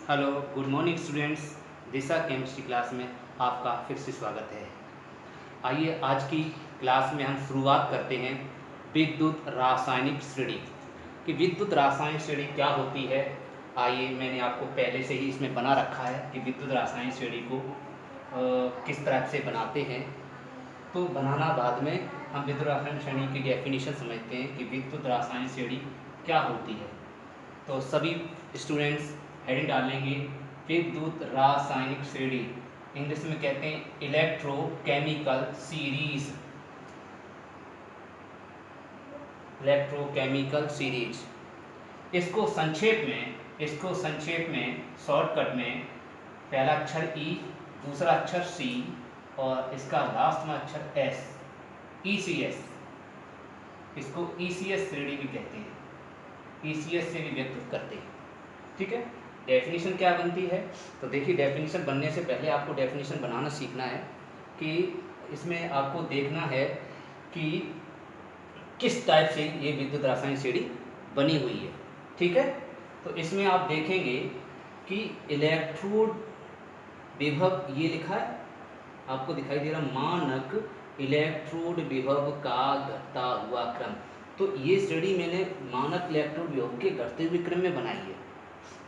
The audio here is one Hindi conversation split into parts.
Hello, good morning students. Disha chemistry class में आपका फिर से स्वागत है। आइए आज की क्लास में हम शुरुआत करते हैं विद्युत रासायनिक श्रेणी कि विद्युत रासायनिक श्रेणी क्या होती है। आइए, मैंने आपको पहले से ही इसमें बना रखा है कि विद्युत रासायनिक श्रेणी को किस तरह से बनाते हैं। तो बनाना बाद में, हम विद्युत रासायनिक श्रेणी की डेफिनेशन समझते हैं कि विद्युत रासायनिक श्रेणी क्या होती है। तो सभी स्टूडेंट्स हेडिंग डालेंगे विद्युत रासायनिक श्रेणी, इंग्लिश में कहते हैं इलेक्ट्रोकेमिकल सीरीज। इलेक्ट्रोकेमिकल सीरीज, इसको संक्षेप में शॉर्टकट में पहला अक्षर ई, दूसरा अक्षर सी और इसका लास्ट में अक्षर एस, ईसीएस। इसको ईसीएस श्रेणी भी कहते हैं, ईसीएस से भी व्यक्त करते हैं। ठीक है, डेफिनेशन क्या बनती है। तो देखिए, डेफिनेशन बनने से पहले आपको डेफिनेशन बनाना सीखना है कि इसमें आपको देखना है कि किस टाइप से ये विद्युत रासायनिक श्रेणी बनी हुई है। ठीक है, तो इसमें आप देखेंगे कि इलेक्ट्रोड विभव ये लिखा है, आपको दिखाई दे रहा मानक इलेक्ट्रोड विभव का घटता हुआ क्रम। तो ये श्रेणी मैंने मानक इलेक्ट्रोड विभव के घटते हुए क्रम में बनाई है।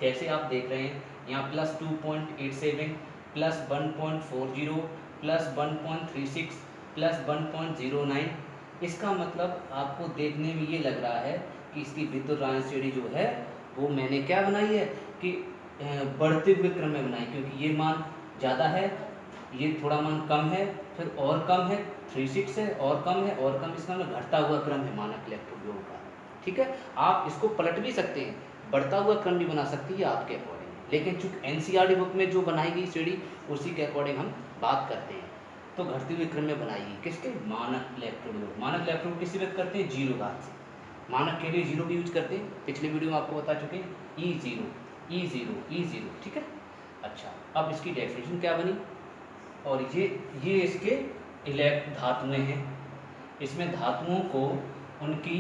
कैसे आप देख रहे हैं, यहाँ प्लस 2.87 प्लस 1.40 प्लस 1.36 प्लस 1.09। इसका मतलब आपको देखने में ये लग रहा है कि इसकी विद्युत रासायनिक श्रेणी जो है वो मैंने क्या बनाई है कि बढ़ते हुए क्रम में बनाई, क्योंकि ये मान ज़्यादा है, ये थोड़ा मान कम है, फिर और कम है, 36 है और कम है और कम, इसका मतलब घटता हुआ क्रम है मानक इलेक्ट्रोड विभव का। ठीक है, आप इसको पलट भी सकते हैं, बढ़ता हुआ क्रम भी बना सकती है आपके अकॉर्डिंग, लेकिन चूंकि एनसीईआरटी बुक में जो बनाई गई श्रेणी उसी के अकॉर्डिंग हम बात करते हैं। तो घटते हुए क्रम में बनाई गई किसके, मानक इलेक्ट्रोड विभव। मानक इलेक्ट्रोड किससे व्यक्त करते हैं, जीरो घात से। मानक के लिए जीरो की यूज करते हैं, पिछले वीडियो में आपको बता चुके हैं, E zero E zero E zero. ठीक है, अच्छा, अब इसकी डेफिनेशन क्या बनी, और ये इसके धातुएं हैं। इसमें धातुओं को उनकी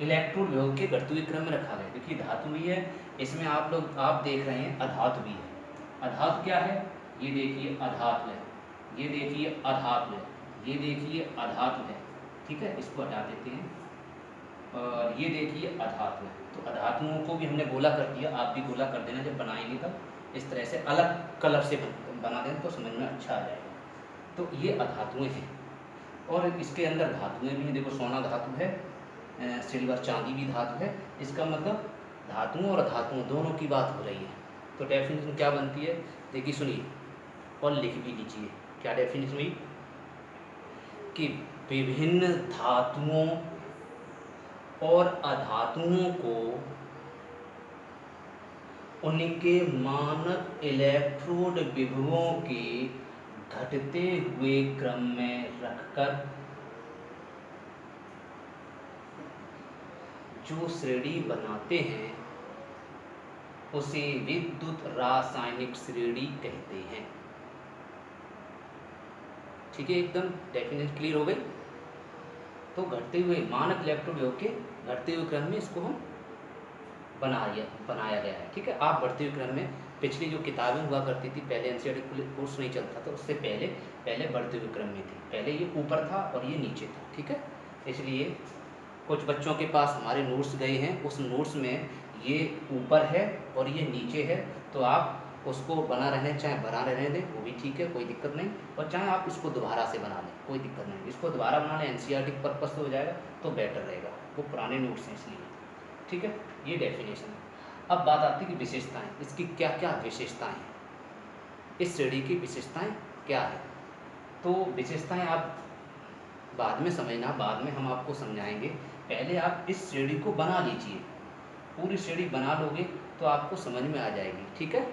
इलेक्ट्रोड विभव के घटते हुए क्रम में रखा गया। देखिए, धातु भी है, इसमें आप देख रहे हैं अधातु भी है। अधातु क्या है, ये देखिए अधातु है, ये देखिए अधातु है, ये देखिए अधातु है। ठीक है, इसको हटा देते हैं, और ये देखिए अधातु है। तो अधातुओं को भी हमने गोला कर दिया, आप भी गोला कर देना जब बनाएंगे तब, इस तरह से अलग कलर से बना दें तो समझ में अच्छा आ जाएगा। तो ये अधातुएं हैं, और इसके अंदर धातुएं भी हैं। देखो, सोना धातु है, सिल्वर चांदी भी धातु है। इसका मतलब धातुओं और अधातुओं दोनों की बात हो रही है। तो डेफिनेशन क्या बनती है, देखिए सुनिए और लिख भी लीजिए। क्या डेफिनेशन हुई कि विभिन्न धातुओं और अधातुओं को उनके मानक इलेक्ट्रोड विभवों के घटते हुए क्रम में रखकर जो श्रेणी बनाते हैं उसे विद्युत रासायनिक श्रेणी कहते हैं। ठीक है, एकदम डेफिनेशन क्लियर हो गई। तो घटते हुए मानक इलेक्ट्रोड विभव के घटते हुए क्रम में इसको हम बनाया गया है। ठीक है, आप बढ़ते हुए क्रम में, पिछली जो किताबें हुआ करती थी पहले, एनसीईआरटी कोर्स नहीं चलता था उससे पहले बढ़ते हुए क्रम में थी। पहले ये ऊपर था और ये नीचे था। ठीक है, इसलिए कुछ बच्चों के पास हमारे नोट्स गए हैं, उस नोट्स में ये ऊपर है और ये नीचे है, तो आप उसको बना रहने, चाहे बना रहने दें वो भी ठीक है, कोई दिक्कत नहीं, और चाहे आप इसको दोबारा से बना लें, कोई दिक्कत नहीं। इसको दोबारा बना लें, एनसीईआरटी पर्पस से हो जाएगा तो बेटर रहेगा, वो पुराने नोट्स हैं इसलिए। ठीक है, ये डेफिनेशन है। अब बात आती है कि विशेषताएं, इसकी क्या क्या विशेषताएं हैं, इस श्रेणी की विशेषताएं क्या है। तो विशेषताएं आप बाद में समझना, बाद में हम आपको समझाएंगे। पहले आप इस श्रेणी को बना लीजिए, पूरी श्रेणी बना लोगे तो आपको समझ में आ जाएगी। ठीक है,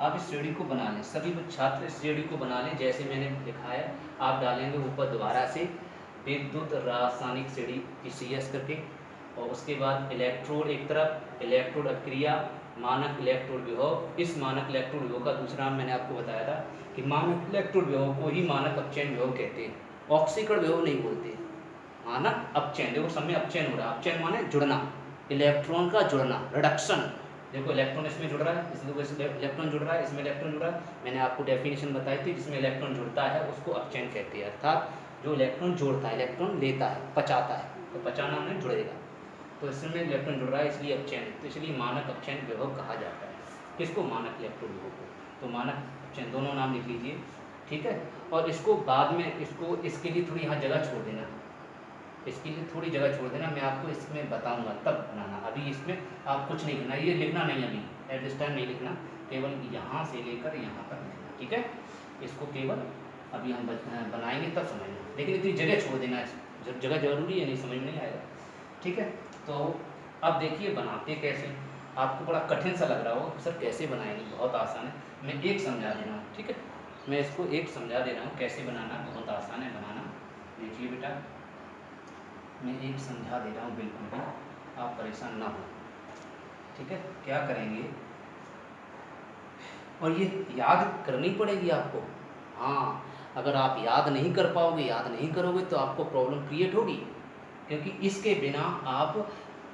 आप इस श्रेणी को बना लें, सभी छात्र इस श्रेणी को बना लें जैसे मैंने दिखाया। आप डालेंगे ऊपर दोबारा से विद्युत रासायनिक श्रेणी ईसीएस करके, और उसके बाद इलेक्ट्रोड एक तरफ, इलेक्ट्रोड अभिक्रिया, मानक इलेक्ट्रोड विभव। इस मानक इलेक्ट्रोड विभव का दूसरा नाम मैंने आपको बताया था कि मानक इलेक्ट्रोड विभव को ही मानक अपचयन विभव कहते हैं, ऑक्सीकरण विभव नहीं बोलते, मानक अपचयन। देखो, सब में अपचयन हो रहा है, अपचयन माने जुड़ना, इलेक्ट्रॉन का जुड़ना, रिडक्शन। देखो इलेक्ट्रॉन इसमें जुड़ रहा है, इसमें इलेक्ट्रॉन जुड़ रहा है, इसमें इलेक्ट्रॉन जुड़ रहा है। मैंने आपको डेफिनेशन बताई थी, जिसमें इलेक्ट्रॉन जुड़ता है उसको अपचयन कहते हैं, अर्थात जो इलेक्ट्रॉन जोड़ता है, इलेक्ट्रॉन लेता है, पचाता है, तो पचाना में जुड़ेगा, तो इसमें इलेक्ट्रॉन जुड़ रहा है इसलिए अपचयन है, तो इसलिए मानक अपचयन विभव कहा जाता है। किसको? मानक इलेक्ट्रॉन विभव को। तो मानक अपचयन दोनों नाम लिख लीजिए, ठीक है। और इसको बाद में इसको इसके लिए थोड़ी यहाँ जगह छोड़ देना, इसके लिए थोड़ी जगह छोड़ देना, मैं आपको इसमें बताऊंगा तब बनाना। अभी इसमें आप कुछ नहीं लिखना, ये लिखना नहीं, अभी एट दिस टाइम नहीं लिखना, केवल यहाँ से लेकर यहाँ तक लिखना, ठीक है। इसको केवल अभी हम बनाएंगे तब समझना, लेकिन इतनी जगह छोड़ देना, जगह जरूरी है, नहीं समझ में नहीं आएगा, ठीक है। तो अब देखिए बनाते कैसे, आपको बड़ा कठिन सा लग रहा हो सर कैसे बनाएंगे, बहुत आसान है, मैं एक समझा दे रहा हूँ, ठीक है। मैं इसको एक समझा दे रहा हूँ कैसे बनाना, बहुत आसान है बनाना। देखिए बेटा, मैं एक समझा दे रहा हूँ, बिल्कुल भी आप परेशान ना हो, ठीक है। क्या करेंगे, और ये याद करनी पड़ेगी आपको, हाँ, अगर आप याद नहीं कर पाओगे, याद नहीं करोगे तो आपको प्रॉब्लम क्रिएट होगी, क्योंकि इसके बिना आप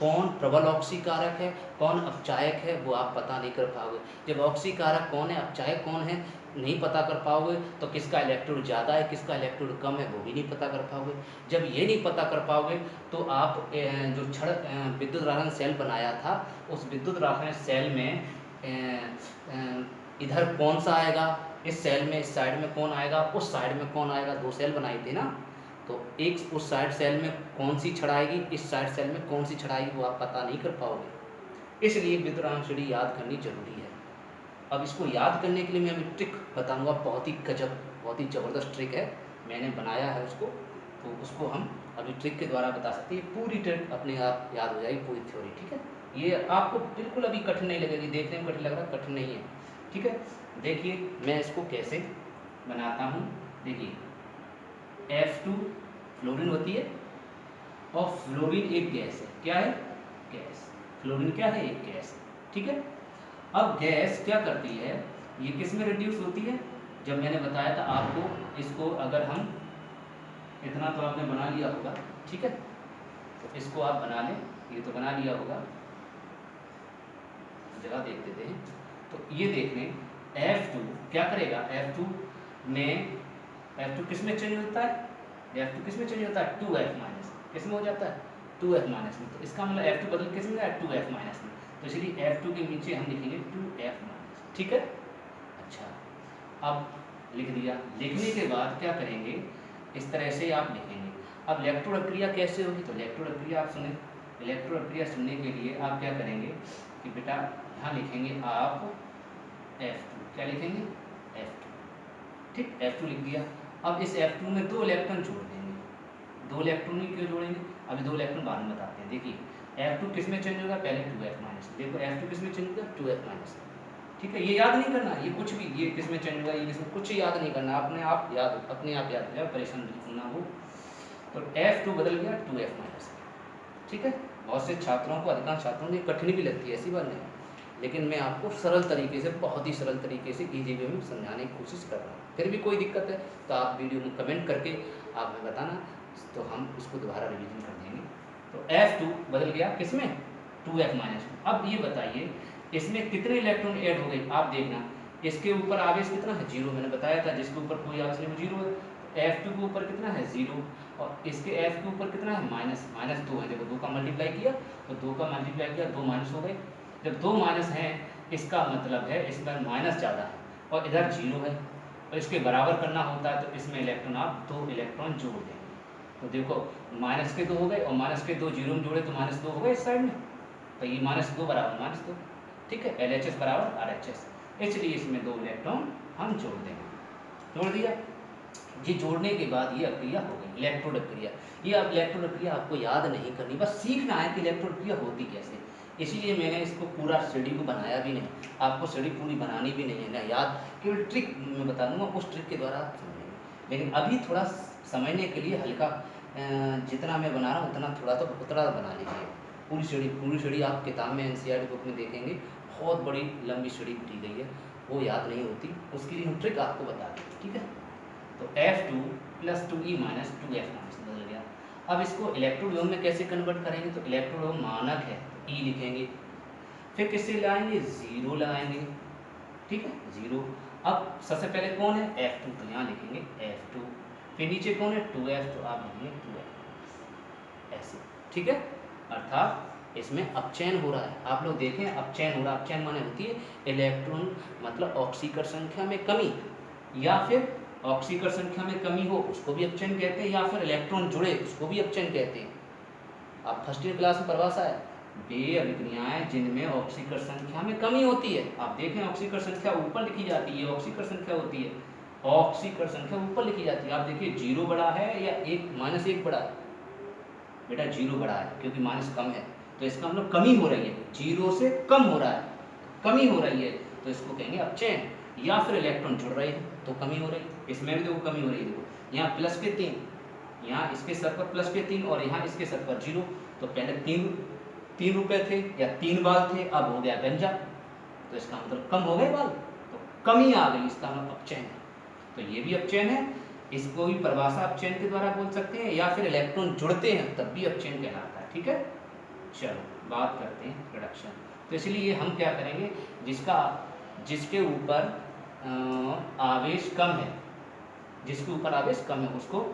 कौन प्रबल ऑक्सीकारक है, कौन अपचायक है, वो आप पता नहीं कर पाओगे। जब ऑक्सीकारक कौन है, अपचायक कौन है, नहीं पता कर पाओगे, तो किसका इलेक्ट्रॉन ज़्यादा है, किसका इलेक्ट्रॉन कम है, वो भी नहीं पता कर पाओगे। जब ये नहीं पता कर पाओगे तो आप जो क्षण विद्युत रासायनिक सेल बनाया था, उस विद्युत रासायनिक सेल में इधर कौन सा आएगा, इस सेल में इस साइड में कौन आएगा, उस साइड में कौन आएगा, दो सेल बनाई थी ना, तो एक उस साइड सेल में कौन सी छड़ आएगी, इस साइड सेल में कौन सी छड़ आएगी, वो आप पता नहीं कर पाओगे। इसलिए विद्युत रासायनिक श्रेणी याद करनी जरूरी है। अब इसको याद करने के लिए मैं अभी ट्रिक बताऊंगा, बहुत ही गजब, बहुत ही ज़बरदस्त ट्रिक है, मैंने बनाया है उसको, तो उसको हम अभी ट्रिक के द्वारा बता सकते हैं। पूरी ट्रिक अपने आप याद हो जाएगी, पूरी थ्योरी, ठीक है। ये आपको बिल्कुल अभी कठिन नहीं लगेगी, देखने में कठिन लग रहा है, कठिन नहीं है, ठीक है। देखिए मैं इसको कैसे बनाता हूँ, देखिए F2 फ्लोरीन होती है, और फ्लोरीन एक गैस है, क्या है, गैस, फ्लोरीन क्या है, एक गैस है, ठीक है। अब गैस क्या करती है, ये किस में रिड्यूस होती है, जब मैंने बताया था आपको, इसको अगर हम इतना तो आपने बना लिया होगा, ठीक है, तो इसको आप बना लें, ये तो बना लिया होगा, जगह देख देते हैं, तो ये देख लें F2 क्या करेगा, F2 में, F2 किस में चेंज होता है, F2 किस में चेंज होता है, 2F माइनस, किस में हो जाता है, 2F माइनस में, तो इसका मतलब F2 बदल किस में है, 2F माइनस में, तो इसलिए F2 के नीचे हम लिखेंगे 2F माइनस, ठीक है। अच्छा, अब लिख दिया, लिखने के बाद क्या करेंगे, इस तरह से आप लिखेंगे। अब इलेक्ट्रो प्रक्रिया कैसे होगी, तो इलेक्ट्रो प्रक्रिया आप सुने, इलेक्ट्रो प्रक्रिया सुनने के लिए आप क्या करेंगे कि बेटा यहाँ लिखेंगे आप F2, क्या लिखेंगे, F2, ठीक, F2 लिख दिया। अब इस F2 में 2 इलेक्ट्रॉन जोड़ देंगे, 2 इलेक्ट्रॉन ही क्यों जोड़ेंगे, अभी 2 इलेक्ट्रॉन बाद में बताते हैं। देखिए F2 किस में चेंज होगा, पहले 2F माइनस, देखो F2 किस में चेंज होगा, 2F माइनस, ठीक है। ये याद नहीं करना, ये कुछ भी, ये किस में चेंज होगा, ये किस में, कुछ याद नहीं करना, अपने आप याद हो जाए, परेशान बिल्कुल ना हो। तो F2 बदल गया 2F माइनस, ठीक है। बहुत से छात्रों को, अधिकांश छात्रों को कठिन भी लगती है, ऐसी बात नहीं, लेकिन मैं आपको सरल तरीके से, बहुत ही सरल तरीके से ईजी वे में समझाने की कोशिश कर रहा हूँ। फिर भी कोई दिक्कत है तो आप वीडियो में कमेंट करके आप हमें बताना, तो हम इसको दोबारा रिवीजन कर देंगे। तो F2 बदल गया किस में, 2F माइनस में। अब ये बताइए इसमें कितने इलेक्ट्रॉन ऐड हो गए, आप देखना, इसके ऊपर आवेश कितना है, 0, मैंने बताया था, जिसके ऊपर कोई आवेश नहीं, 0 है। F2 के ऊपर कितना है, 0, और इसके F के ऊपर कितना है, -2 है, देखो 2 का मल्टीप्लाई किया, तो 2 का मल्टीप्लाई किया, 2 माइनस हो गए। जब 2 माइनस हैं, इसका मतलब है इसमें माइनस ज़्यादा है, और इधर 0 है, और इसके बराबर करना होता है, तो इसमें इलेक्ट्रॉन आप 2 इलेक्ट्रॉन जोड़ देंगे। तो देखो माइनस के 2 हो गए, और माइनस के 2 जीरो में जोड़े तो -2 हो गए इस साइड में, तो ये -2 बराबर -2, ठीक है, LHS बराबर RHS, इसलिए इसमें 2 इलेक्ट्रॉन हम जोड़ देंगे। जोड़ दिया, ये जोड़ने के बाद ये प्रक्रिया हो गई, इलेक्ट्रोड प्रक्रिया। ये अब इलेक्ट्रोड प्रक्रिया आपको याद नहीं करनी, बस सीखना है कि इलेक्ट्रोड प्रक्रिया होती कैसे। इसीलिए मैंने इसको पूरा स्टडी को बनाया भी नहीं, आपको स्टडी पूरी बनानी भी नहीं है ना, याद केवल ट्रिक मैं बता दूंगा, उस ट्रिक के द्वारा आप समझेंगे। लेकिन अभी थोड़ा समझने के लिए हल्का, जितना मैं बना रहा हूँ उतना थोड़ा तो उतना बना लीजिए। पूरी स्टडी आप किताब में NCERT बुक में देखेंगे, बहुत बड़ी लंबी स्टडी दी गई है, वो याद नहीं होती, उसके लिए हम ट्रिक आपको बता दें, ठीक है। तो F2 + 2E - 2F माइनस बदल गया। अब इसको इलेक्ट्रोड में कैसे कन्वर्ट करेंगे, तो इलेक्ट्रोड मानक है, तो E लिखेंगे, फिर किससे लगाएंगे, जीरो लगाएंगे, ठीक है, जीरो। अब सबसे पहले कौन है, F2, तो यहाँ लिखेंगे F2, फिर नीचे कौन है 2F, तो आप लिखेंगे 2F, ऐसे, ठीक है। अर्थात इसमें अपचयन हो रहा है, आप लोग देखें अपचयन हो रहा है। अपचयन माने होती है इलेक्ट्रॉन मतलब ऑक्सीकरण संख्या में कमी, या फिर ऑक्सीकरण संख्या में कमी हो उसको भी अपचयन कहते हैं, या फिर इलेक्ट्रॉन जुड़े उसको भी अपचयन कहते हैं। आप फर्स्ट ईयर क्लास में परिभाषा है, वे अभिक्रियाएं जिनमें ऑक्सीकरण संख्या में कमी होती है। आप देखें ऑक्सीकरण संख्या ऊपर लिखी जाती है, ऑक्सीकरण संख्या होती है, ऑक्सीकरण संख्या ऊपर लिखी जाती है। आप देखिए जीरो बड़ा है या एक -1 बड़ा है, बेटा जीरो बड़ा है क्योंकि माइनस कम है, तो इसका मतलब कमी हो रही है, जीरो से कम हो रहा है, कमी हो रही है, तो इसको कहेंगे अपचयन। या फिर इलेक्ट्रॉन जुड़ रहे हैं तो कमी हो रही है, इसमें भी देखो कमी हो रही है, देखो यहाँ प्लस के 3, यहाँ इसके सर पर प्लस के 3 और यहाँ इसके सर पर 0, तो पहले 3 रुपए थे या 3 बाल थे, अब हो गया गंजा, तो इसका मतलब कम हो गए बाल, तो कमी आ गई, इसका मतलब अपचयन है। तो ये भी अपचयन है, इसको भी परिभाषा अपचयन के द्वारा बोल सकते हैं, या फिर इलेक्ट्रॉन जुड़ते हैं तब भी अपचयन कहलाता है, ठीक है। चलो बात करते हैं रिडक्शन। तो इसलिए हम क्या करेंगे, जिसके ऊपर आवेश कम है, जिसके ऊपर आवेश कम है उसको,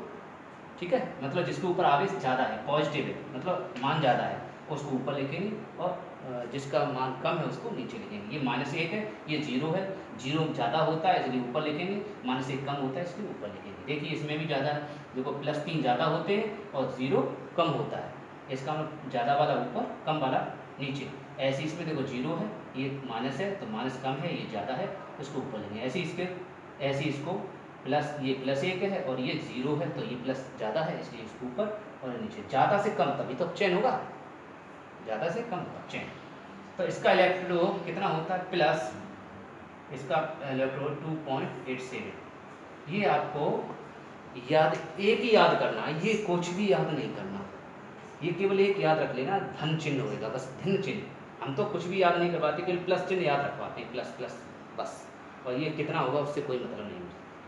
ठीक है, मतलब जिसके ऊपर आवेश ज़्यादा है, पॉजिटिव है, मतलब मान ज़्यादा है, उसको ऊपर लिखेंगे, और जिसका मान कम है उसको नीचे लिखेंगे। ये -1 है, ये 0 है, 0 ज़्यादा होता है इसलिए ऊपर लिखेंगे, -1 कम होता है इसलिए ऊपर लिखेंगे। देखिए इसमें भी ज़्यादा, देखो +3 ज़्यादा होते हैं और 0 कम होता है, इसका मतलब ज़्यादा वाला ऊपर, कम वाला नीचे। ऐसे इसमें देखो 0 है, ये माइनस है तो माइनस कम है, ये ज़्यादा है, इसको ऊपर लेंगे। ऐसे इसको प्लस, ये +1 है और ये 0 है, तो ये प्लस ज़्यादा है इसलिए इसको ऊपर और नीचे। ज़्यादा से कम तभी तो अपचयन होगा, ज़्यादा से कम अपचयन। तो इसका इलेक्ट्रोड कितना होता है प्लस, इसका इलेक्ट्रोड 2.87। ये आपको याद, एक ही याद करना है, ये कुछ भी याद नहीं करना, ये केवल एक याद रख लेना, धन चिन्ह होगा, बस धन चिन्ह। हम तो कुछ भी याद नहीं करवाते, केवल प्लस चिन्ह याद रखवाते हैं, प्लस प्लस बस। और ये कितना होगा उससे कोई मतलब नहीं,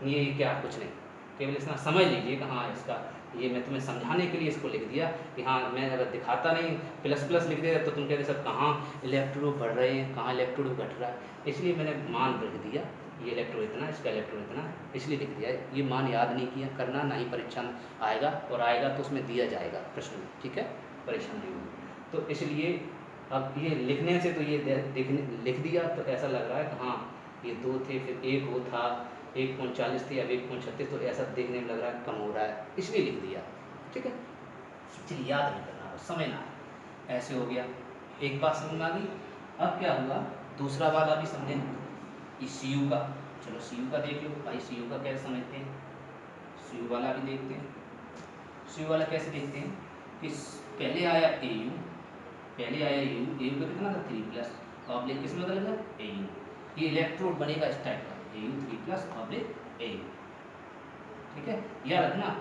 ये क्या कुछ नहीं, केवल इतना समझ लीजिए कि हाँ इसका, ये मैं तुम्हें समझाने के लिए इसको लिख दिया कि हाँ, मैं अगर दिखाता नहीं प्लस प्लस लिख दिया तो तुम कहते सब कहाँ इलेक्ट्रोड बढ़ रहे हैं, कहाँ इलेक्ट्रोड घट रहा है, इसलिए मैंने मान लिख दिया, ये इलेक्ट्रोड इतना, इसका इलेक्ट्रोड इतना, इसलिए लिख दिया। ये मान याद नहीं किया करना, ना ही परीक्षा में आएगा, और आएगा तो उसमें दिया जाएगा प्रश्न में, ठीक है, परेशान नहीं होगी। तो इसलिए अब ये लिखने से तो ये देखने लिख दिया तो ऐसा लग रहा है कि हाँ ये 2 थे, फिर 1 वो था, 1.40 थे, अब 1.36, तो ऐसा देखने में लग रहा है कम हो रहा है, इसलिए लिख दिया, ठीक है। चलिए याद नहीं करना, बस समझना है, ऐसे हो गया। एक बात समझ में आ गई। अब क्या हुआ, दूसरा वाला भी समझें, इस CU का, चलो CU का देख लो भाई, CU का कैसे समझते हैं, CU वाला भी देखते हैं। CU वाला कैसे देखते हैं कि पहले आया AU, पहले आया AU का कितना था 3+, अब किस में बदल गया AU, ये इलेक्ट्रोड बनेगा इस टाइप का, AU 3+ AU, ठीक है। याद रखना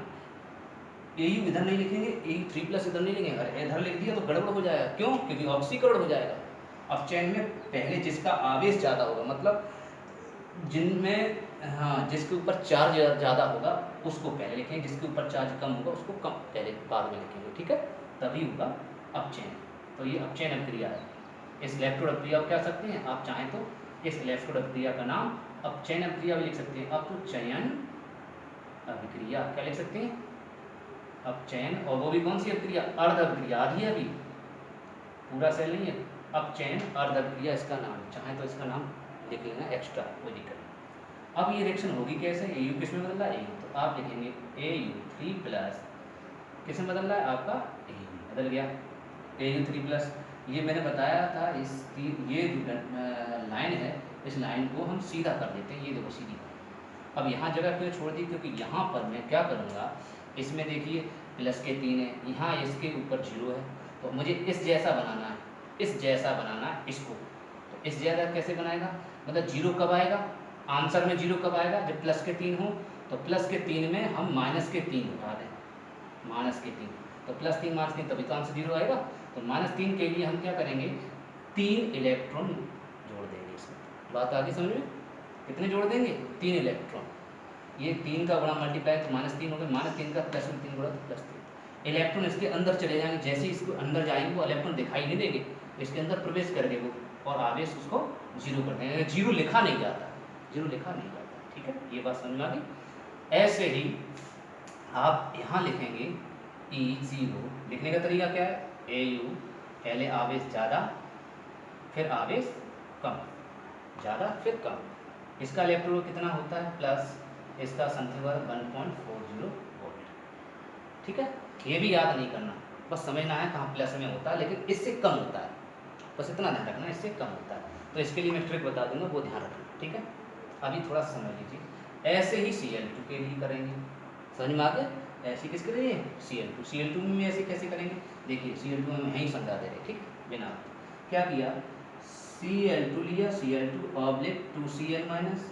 AU इधर नहीं लिखेंगे, AU 3+ इधर नहीं लिखेंगे, अगर इधर लिख दिया तो गड़बड़ हो जाएगा, क्यों, क्योंकि ऑक्सीकरण हो जाएगा। अपचयन में पहले जिसका आवेश ज़्यादा होगा, मतलब जिनमें, हाँ, जिसके ऊपर चार्ज ज़्यादा होगा उसको पहले लिखेंगे, जिसके ऊपर चार्ज कम होगा उसको कम पहले बाद में लिखेंगे, ठीक है, तभी होगा अपचयन। तो ये अपचयन अभिक्रिया है। इस इलेक्ट्रोड अभिक्रिया को क्या सकते हैं आप चाहें तो, इस इलेक्ट्रोड अभिक्रिया का नाम अपचयन अभिक्रिया भी लिख सकते हैं, अपचयन अभिक्रिया क्या लिख सकते हैं, अपचयन। और वो भी कौन सी अभिक्रिया, अर्ध अभिक्रिया, आधी अभी पूरा सेल नहीं है, अपचयन अर्ध अभिक्रिया इसका नाम, चाहे तो इसका नाम लिख लेना एक्स्ट्रा, कोई दिक्कत नहीं। अब ये रिएक्शन होगी कैसे, AU किस में बदल रहा है AU, तो आप लिखेंगे AU 3+, किस में बदल रहा है आपका AU बदल गया, AU 3+। ये मैंने बताया था, इसकी ये लाइन है, इस लाइन को हम सीधा कर देते हैं, ये देखो सीधी। अब यहाँ जगह क्यों छोड़ दी, क्योंकि यहाँ पर मैं क्या करूँगा, इसमें देखिए प्लस के 3 है, यहाँ इसके ऊपर 0 है, तो मुझे इस जैसा बनाना है, इस जैसा बनाना है इसको। तो इस जैसा कैसे बनाएगा, मतलब 0 कब आएगा, आंसर में 0 कब आएगा, जब प्लस के 3 हो, तो प्लस के 3 में हम -3 उठा दें, -3, तो +3 -3 तभी तो आंसर 0 आएगा। तो -3 के लिए हम क्या करेंगे, 3 इलेक्ट्रॉन जोड़ देंगे इसमें। बात आगे समझ में, कितने जोड़ देंगे, 3 इलेक्ट्रॉन, ये 3 का गुणा मल्टीप्लाई तो -3 हो गया, -3 का प्लस में 3 गुणा तो +3। इलेक्ट्रॉन इसके अंदर चले जाएंगे, जैसे ही इसको अंदर जाएंगे वो इलेक्ट्रॉन दिखाई नहीं देंगे, इसके अंदर प्रवेश करके वो और आवेश उसको जीरो कर देंगे। जीरो लिखा नहीं जाता, जीरो लिखा नहीं जाता, ठीक है, ये बात समझ में आ गई। ऐसे ही आप यहाँ लिखेंगे E0, लिखने का तरीका क्या है, AU, पहले आवेश ज़्यादा फिर आवेश कम, ज़्यादा फिर कम। इसका इलेक्ट्रोड कितना होता है प्लस, इसका समथिंग 1.40 वोल्ट, ठीक है। ये भी याद नहीं करना, बस समझना है कहाँ प्लस में होता है, लेकिन इससे कम होता है, बस इतना ध्यान रखना, इससे कम होता है। तो इसके लिए मैं ट्रिक बता दूंगा, वो ध्यान रखना, ठीक है। अभी थोड़ा समझ लीजिए। ऐसे ही Cl2 के लिए करेंगे, समझ में आ गया। ऐसे किसके लिए, Cl2 में ऐसे कैसे करेंगे, देखिए Cl2 में यहीं समझा दे रहे, ठीक, बिना क्या किया, Cl2 लिया, Cl2 ऑब्लिक 2Cl माइनस।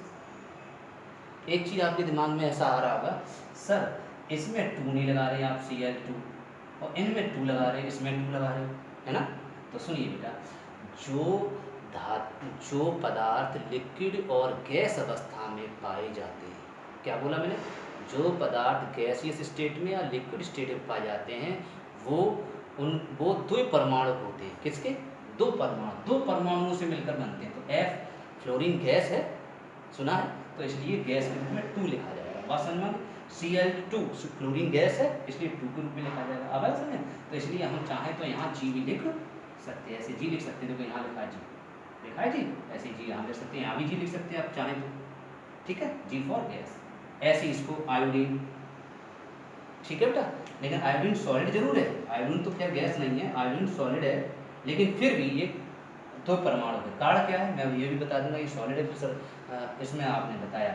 एक चीज़ आपके दिमाग में ऐसा आ रहा होगा, सर इसमें 2 नहीं लगा रहे आप Cl2, और इनमें 2 लगा रहे हैं, इसमें 2 लगा रहे हो, है ना। तो सुनिए बेटा, जो पदार्थ लिक्विड और गैस अवस्था में पाए जाते हैं, क्या बोला मैंने, जो पदार्थ गैसियस स्टेट में या लिक्विड स्टेट में पाए जाते हैं वो 2 परमाणु होते हैं, किसके, 2 परमाणु, 2 परमाणुओं से मिलकर बनते हैं। तो F फ्लोरीन गैस है, सुना है, तो इसलिए गैस के रूप में 2 लिखा जाएगा, बात समझ में। Cl2 फ्लोरीन गैस है, इसलिए 2 के रूप में लिखा जाएगा, अब है समझ। तो इसलिए हम चाहें तो यहाँ G भी लिख सकते हैं, ऐसे G लिख सकते हैं, देखो यहाँ लिखा है G, लिखा है G, ऐसे G यहाँ लिख सकते हैं, यहाँ भी G लिख सकते हैं आप चाहें तो, ठीक है, G फॉर गैस। ऐसे इसको आयोडीन, ठीक है बेटा, लेकिन आयोडीन सॉलिड जरूर है, आयोडीन तो खैर गैस नहीं है, आयोडीन सॉलिड है, लेकिन फिर भी ये 2 परमाणु है। कारण क्या है, मैं ये भी बता दूंगा, ये सॉलिड है, फिर सर इसमें आपने बताया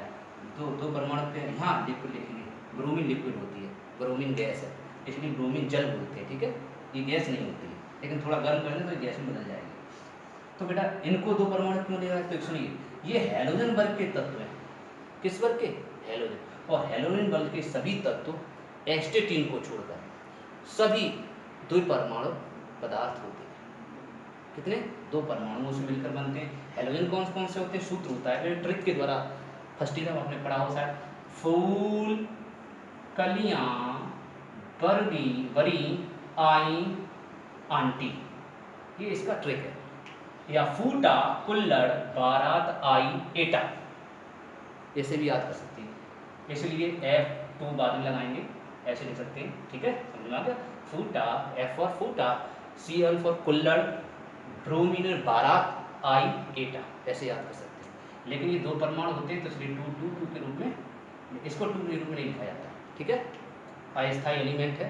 2 परमाणु पे यहाँ लिक्विड लिखेंगे, ब्रोमीन लिक्विड होती है, ब्रोमीन गैस है, इसलिए ब्रोमीन जल बोलते हैं, ठीक है, ये गैस नहीं होती है, लेकिन थोड़ा गर्म कर दें तो गैस में बदल जाएगी। तो बेटा इनको 2 परमाणु क्यों ले रहा है, तो सुनिए, ये हैलोजन वर्ग के तत्व हैं, किस वर्ग के, हैलोजन, और हैलोजन वर्ग के सभी तत्व एस्टेटीन को छोड़कर सभी 2 परमाणु पदार्थ होते हैं, कितने, 2 परमाणुओं से मिलकर बनते हैं। हैलोजन कौन कौन से होते हैं, सूत्र होता है, ट्रिक के द्वारा, फर्स्ट ईयर में आपने पढ़ा हो शायद, फूल, कलियां, बरी, आई, आंटी, ये इसका ट्रिक है, या फूटा, कुल्लड़, बारात, आई, एटा, ऐसे भी याद कर सकते हैं, इसलिए F2 बाद में लगाएंगे, ऐसे लिख सकते हैं, ठीक है, समझ में आ गया। फूटा, F फॉर फूटा, Cl फॉर कुल्लड़, ब्रोमीन बारात, आई, एटा, ऐसे याद कर सकते हैं। लेकिन ये 2 परमाणु होते हैं, तो इसलिए 2 के रूप में, इसको 2 के रूप में नहीं लिखा जाता, ठीक है, अस्थायी एलिमेंट है,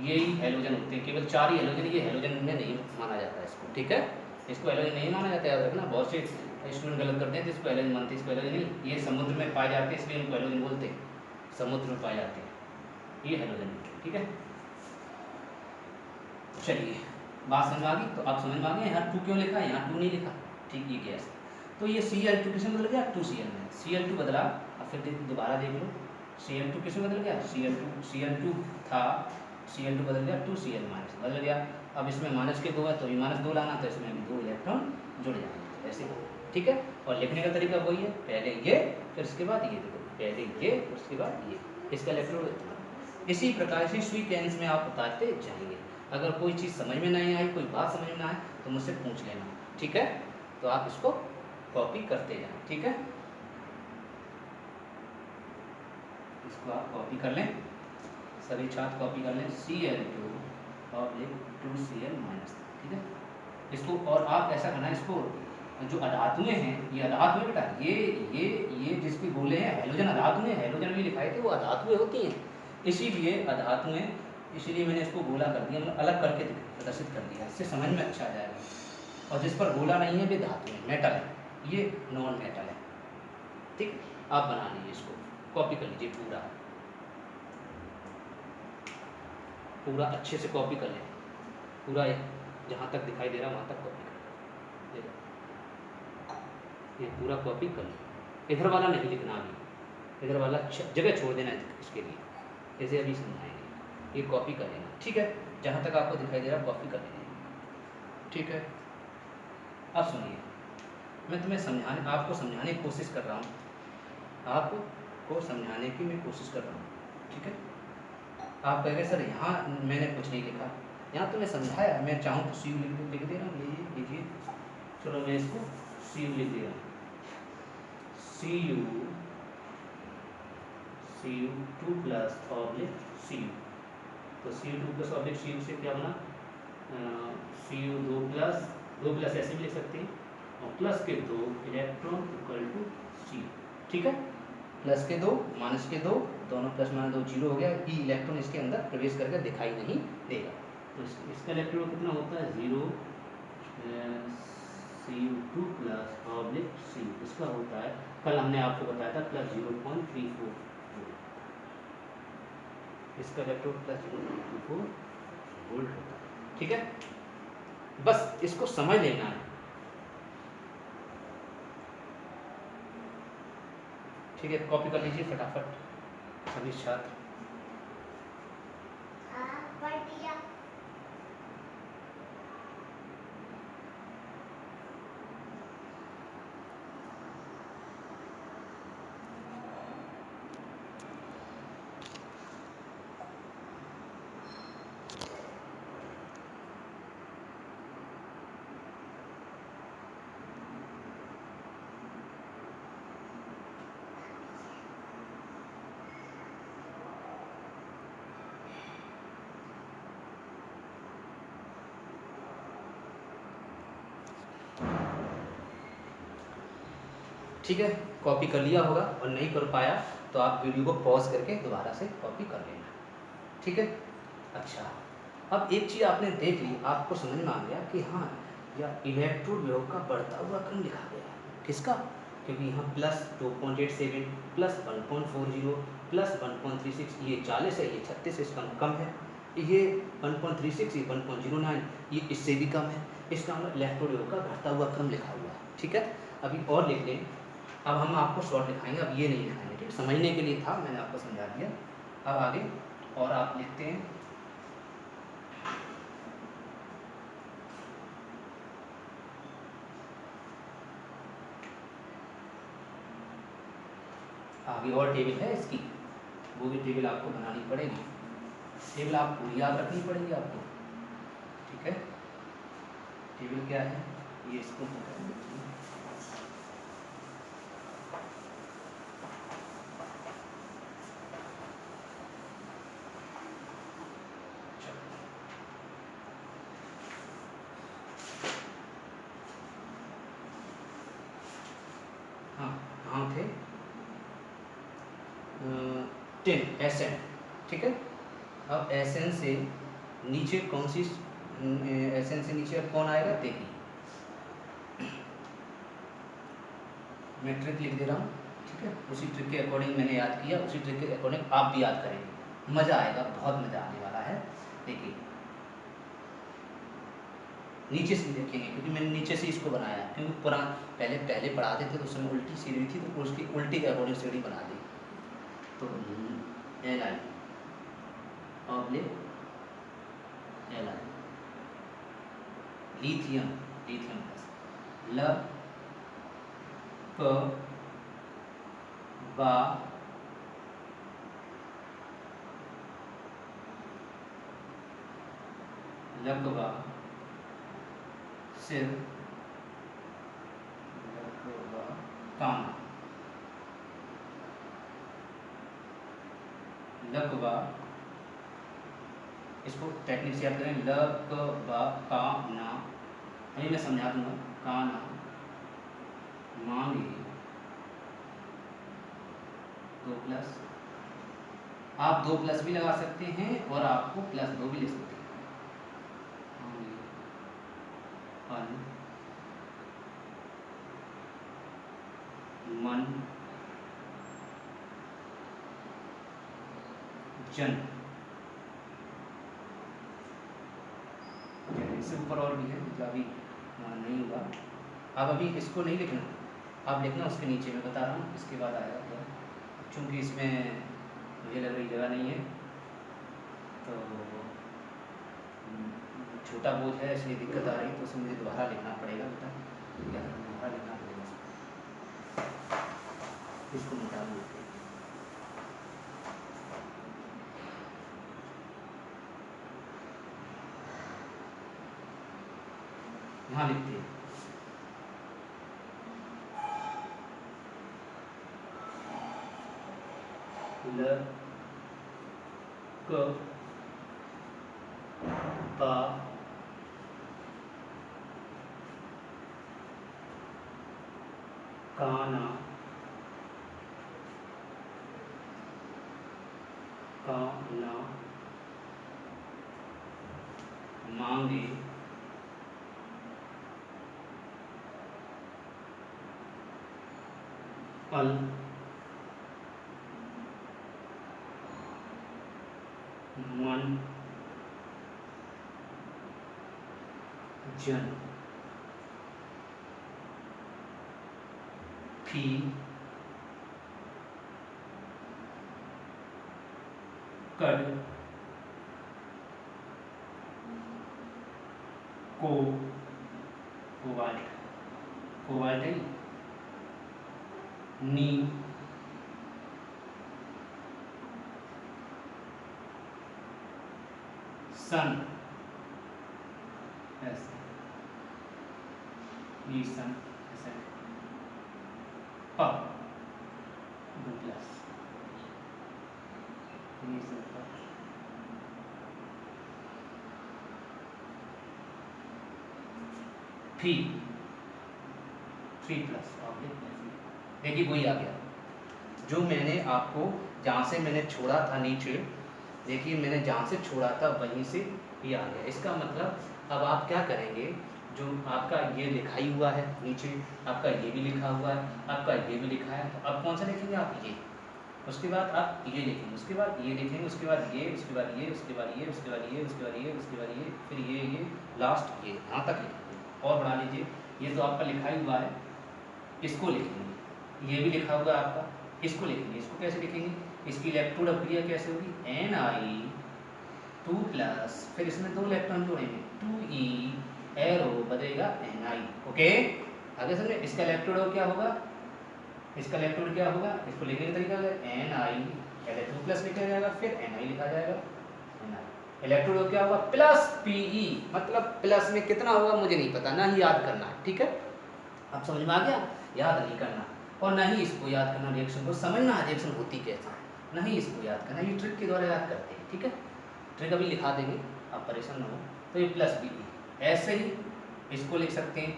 यही हैलोजन होते हैं, केवल 4 ही हैलोजन, ये हैलोजन में नहीं माना जाता है इसको, ठीक है, इसको हैलोजन नहीं माना जाता है, याद रखना, बहुत से स्टूडेंट गलत करते हैं, तो इसको हैलोजन मानते हैं, इसको हैलोजन नहीं, ये समुद्र में पाए जाते हैं, इसलिए इनको हैलोजन बोलते हैं, समुद्र में पाए जाते हैं, ये हैलोजन, ठीक है। चलिए बात समझ आ गई, तो आप समझ में आ गए यहाँ 2 क्यों लिखा है, यहाँ 2 नहीं लिखा, ठीक, ये गैस। तो ये Cl2 किस में बदल गया, 2Cl में, Cl2 बदला, अब फिर दोबारा देख लो, Cl2 किस में बदल गया, Cl2 था, Cl2 बदल गया 2Cl माइनस, बदल गया। अब इसमें माइनस के 2 है, तो ये -2 लाना, तो इसमें 2 इलेक्ट्रॉन जुड़ जाएंगे, ऐसे, ठीक है। और लिखने का तरीका वही है, पहले ये फिर उसके बाद ये, देखो पहले ये उसके बाद ये, इसका इलेक्ट्रोड इतना। इसी प्रकार से सीक्वेंस में आप उतारते जाएंगे। अगर कोई चीज़ समझ में नहीं आई, कोई बात समझ में ना आए, तो मुझसे पूछ लेना, ठीक है, तो आप इसको कॉपी करते जाएं, ठीक है, इसको आप कॉपी कर लें, सभी छात्र कॉपी कर लें, Cl2 और 2Cl माइनस, ठीक है। इसको और आप ऐसा करना, इसको जो अधातुएं हैं, ये अधातुएं बेटा, ये जिसके गोले हैं, हैलोजन अधातुएं, हैलोजन भी लिखाए थे, वो अधातुएं होती हैं, इसीलिए अधातुएं, इसीलिए मैंने इसको गोला कर दिया, मतलब अलग करके प्रदर्शित कर दिया, इससे समझ में अच्छा आ जाएगा। और जिस पर गोला नहीं है, वे धातु है, मेटल है, ये नॉन मेटल है, ठीक। आप बना लीजिए, इसको कॉपी कर लीजिए, पूरा अच्छे से कॉपी कर लें, पूरा जहाँ तक दिखाई दे रहा वहाँ तक कॉपी कर लें, ये पूरा कॉपी कर लें। इधर वाला नहीं लिखना, अभी इधर वाला जगह छोड़ देना इसके लिए, जैसे अभी समझाएंगे, ये कॉपी कर लेना, ठीक है, जहाँ तक आपको दिखाई दे रहा कॉपी कर लेना, ठीक है। अब सुनिए, मैं तुम्हें आपको समझाने की कोशिश कर रहा हूँ, आपको समझाने की मैं कोशिश कर रहा हूँ, ठीक है। आप कहेंगे सर यहाँ मैंने कुछ नहीं लिखा, यहाँ तो मैं समझाया, मैं चाहूँ तो सी यू लिख दे रहा हूँ, लीजिए। चलो मैं इसको सी यू लिख दे रहा हूँ, C U 2 plus oblique C U. तो C U 2 plus oblique C U से क्या बना, सी यू 2 प्लस ऐसे भी लिख सकते हैं, और प्लस के 2 electron equal to C U. ठीक है, प्लस के 2 माइनस के 2, दोनों प्लस माइनस 2 जीरो हो गया। ई इलेक्ट्रॉन इसके अंदर प्रवेश करके दिखाई नहीं देगा। तो इसका इलेक्ट्रॉन कितना होता है, 0 Cu2 plus oblique C you. इसका होता है, कल हमने आपको बताया था, प्लस 0.34 इसका इलेक्ट्रॉन प्लस 0.34 वोल्ट होता है। ठीक है, बस इसको समझ लेना है। ठीक है, कॉपी कर लीजिए फटाफट सभी छात्र। ठीक है, कॉपी कर लिया होगा, और नहीं कर पाया तो आप वीडियो को पॉज करके दोबारा से कॉपी कर लेना। ठीक है, अच्छा, अब एक चीज़ आपने देख ली, आपको समझ में आ गया कि हाँ, यह इलेक्ट्रोड विभव का बढ़ता हुआ क्रम लिखा गया है। किसका, क्योंकि यहाँ प्लस 2.87 प्लस 1.40 प्लस 1.36, ये 40 है, ये 36 इसका कम है, ये 1.36, ये 1.09, ये इससे भी कम है। इसका मतलब इलेक्ट्रोड विभव का बढ़ता हुआ क्रम लिखा हुआ है। ठीक है, अभी और लिख लें। अब हम आपको शॉर्ट दिखाएंगे, अब ये नहीं दिखाएंगे। ठीक, समझने के लिए था, मैंने आपको समझा दिया। अब आगे और आप लिखते हैं, आगे और टेबल है इसकी, वो भी टेबल आपको बनानी पड़ेगी। टेबल आपको याद रखनी पड़ेगी आपको। ठीक है, टेबल क्या है, ये इसको हाँ कहाँ थे, 10 SN। ठीक है, अब SN से नीचे कौन सी, SN से नीचे अब कौन आएगा देखिए, मैं ट्रिक लिख दे रहा हूँ। ठीक है, उसी ट्रिक के अकॉर्डिंग मैंने याद किया, उसी ट्रिक के अकॉर्डिंग आप भी याद करेंगे, मज़ा आएगा, बहुत मज़ा आने वाला है। देखिए, नीचे से देखेंगे, क्योंकि मैंने नीचे से इसको बनाया, क्योंकि पहले पढ़ाते थे तो उसमें उल्टी सीढ़ी थी, तो उसकी उल्टी के अकॉर्डिंग सीढ़ी बना दी। तो Li oblique Li, lithium plus ल क बा लकवा सिर लकवा ताना, लकवा, इसको टेक्निक से याद करें, लकवा काना, अभी मैं समझा दूंगा, काना मांगे 2 प्लस, आप 2 प्लस भी लगा सकते हैं और आपको प्लस 2 भी ले सकते हैं। मन जन, इससे ऊपर और भी है, मतलब अभी नहीं हुआ। अब अभी इसको नहीं लिखना, आप लिखना उसके नीचे, मैं बता रहा हूँ इसके बाद आएगा। तो चूँकि इसमें मुझे लग रही जगह नहीं है, तो छोटा बोझ है इसलिए दिक्कत आ रही है, तो उसमें मुझे दोबारा लिखना पड़ेगा। बेटा दोबारा लिखना पड़ेगा, इसको मिटा दूँ। यहाँ लिखते हैं ल क ता काना काना मांगे पल मन जन थी कड को कोबाल्ट कोबाल्ट है नी सन ऐसे नी सन ऐसे प दो प्लस नी सन प थ्री प्लस देखिए वही आ गया जो मैंने आपको जहाँ से मैंने छोड़ा था नीचे। देखिए मैंने जहाँ से छोड़ा था वहीं से ये आ गया। इसका मतलब अब आप क्या करेंगे, जो आपका ये लिखा ही हुआ है नीचे, आपका ये भी लिखा हुआ है, आपका ये भी लिखा है, तो अब कौन सा लिखेंगे आप ये, उसके बाद आप ये लिखेंगे, उसके बाद ये लिखेंगे, उसके बाद ये, उसके बाद ये, उसके बाद ये, उसके बाद ये, उसके बाद ये, उसके बाद ये, फिर ये लास्ट ये यहाँ तक लिखेंगे। और बढ़ा लीजिए, ये तो आपका लिखा ही हुआ है, इसको लिखेंगे, ये भी लिखा हुआ है आपका, इसको लिखेंगे। इसको कैसे लिखेंगे, इसकी इलेक्ट्रोड अभिक्रिया कैसे होगी, Ni 2 प्लस, फिर इसमें 2 इलेक्ट्रॉन जोड़ेंगे 2e एरो बदलेगा Ni। ओके आगे समझे। इसका इलेक्ट्रोड क्या होगा, इसका इलेक्ट्रोड क्या होगा, इसको लिखने का तरीका है Ni पहले 2 प्लस लिखा जाएगा, फिर Ni लिखा जाएगा। इलेक्ट्रोड क्या होगा प्लस Pe, मतलब प्लस में कितना होगा मुझे नहीं पता, ना ही याद करना है, ठीक है। अब समझ में आ गया, याद नहीं करना, और ना ही इसको याद करना, रिएक्शन को समझना रिएक्शन होती कैसे है, ना ही इसको याद करना, ये ट्रिक के द्वारा याद करते हैं, ठीक है। ट्रिक अभी लिखा देंगे, आप परेशान ना हो। तो ये प्लस Be, ऐसे ही इसको लिख सकते हैं,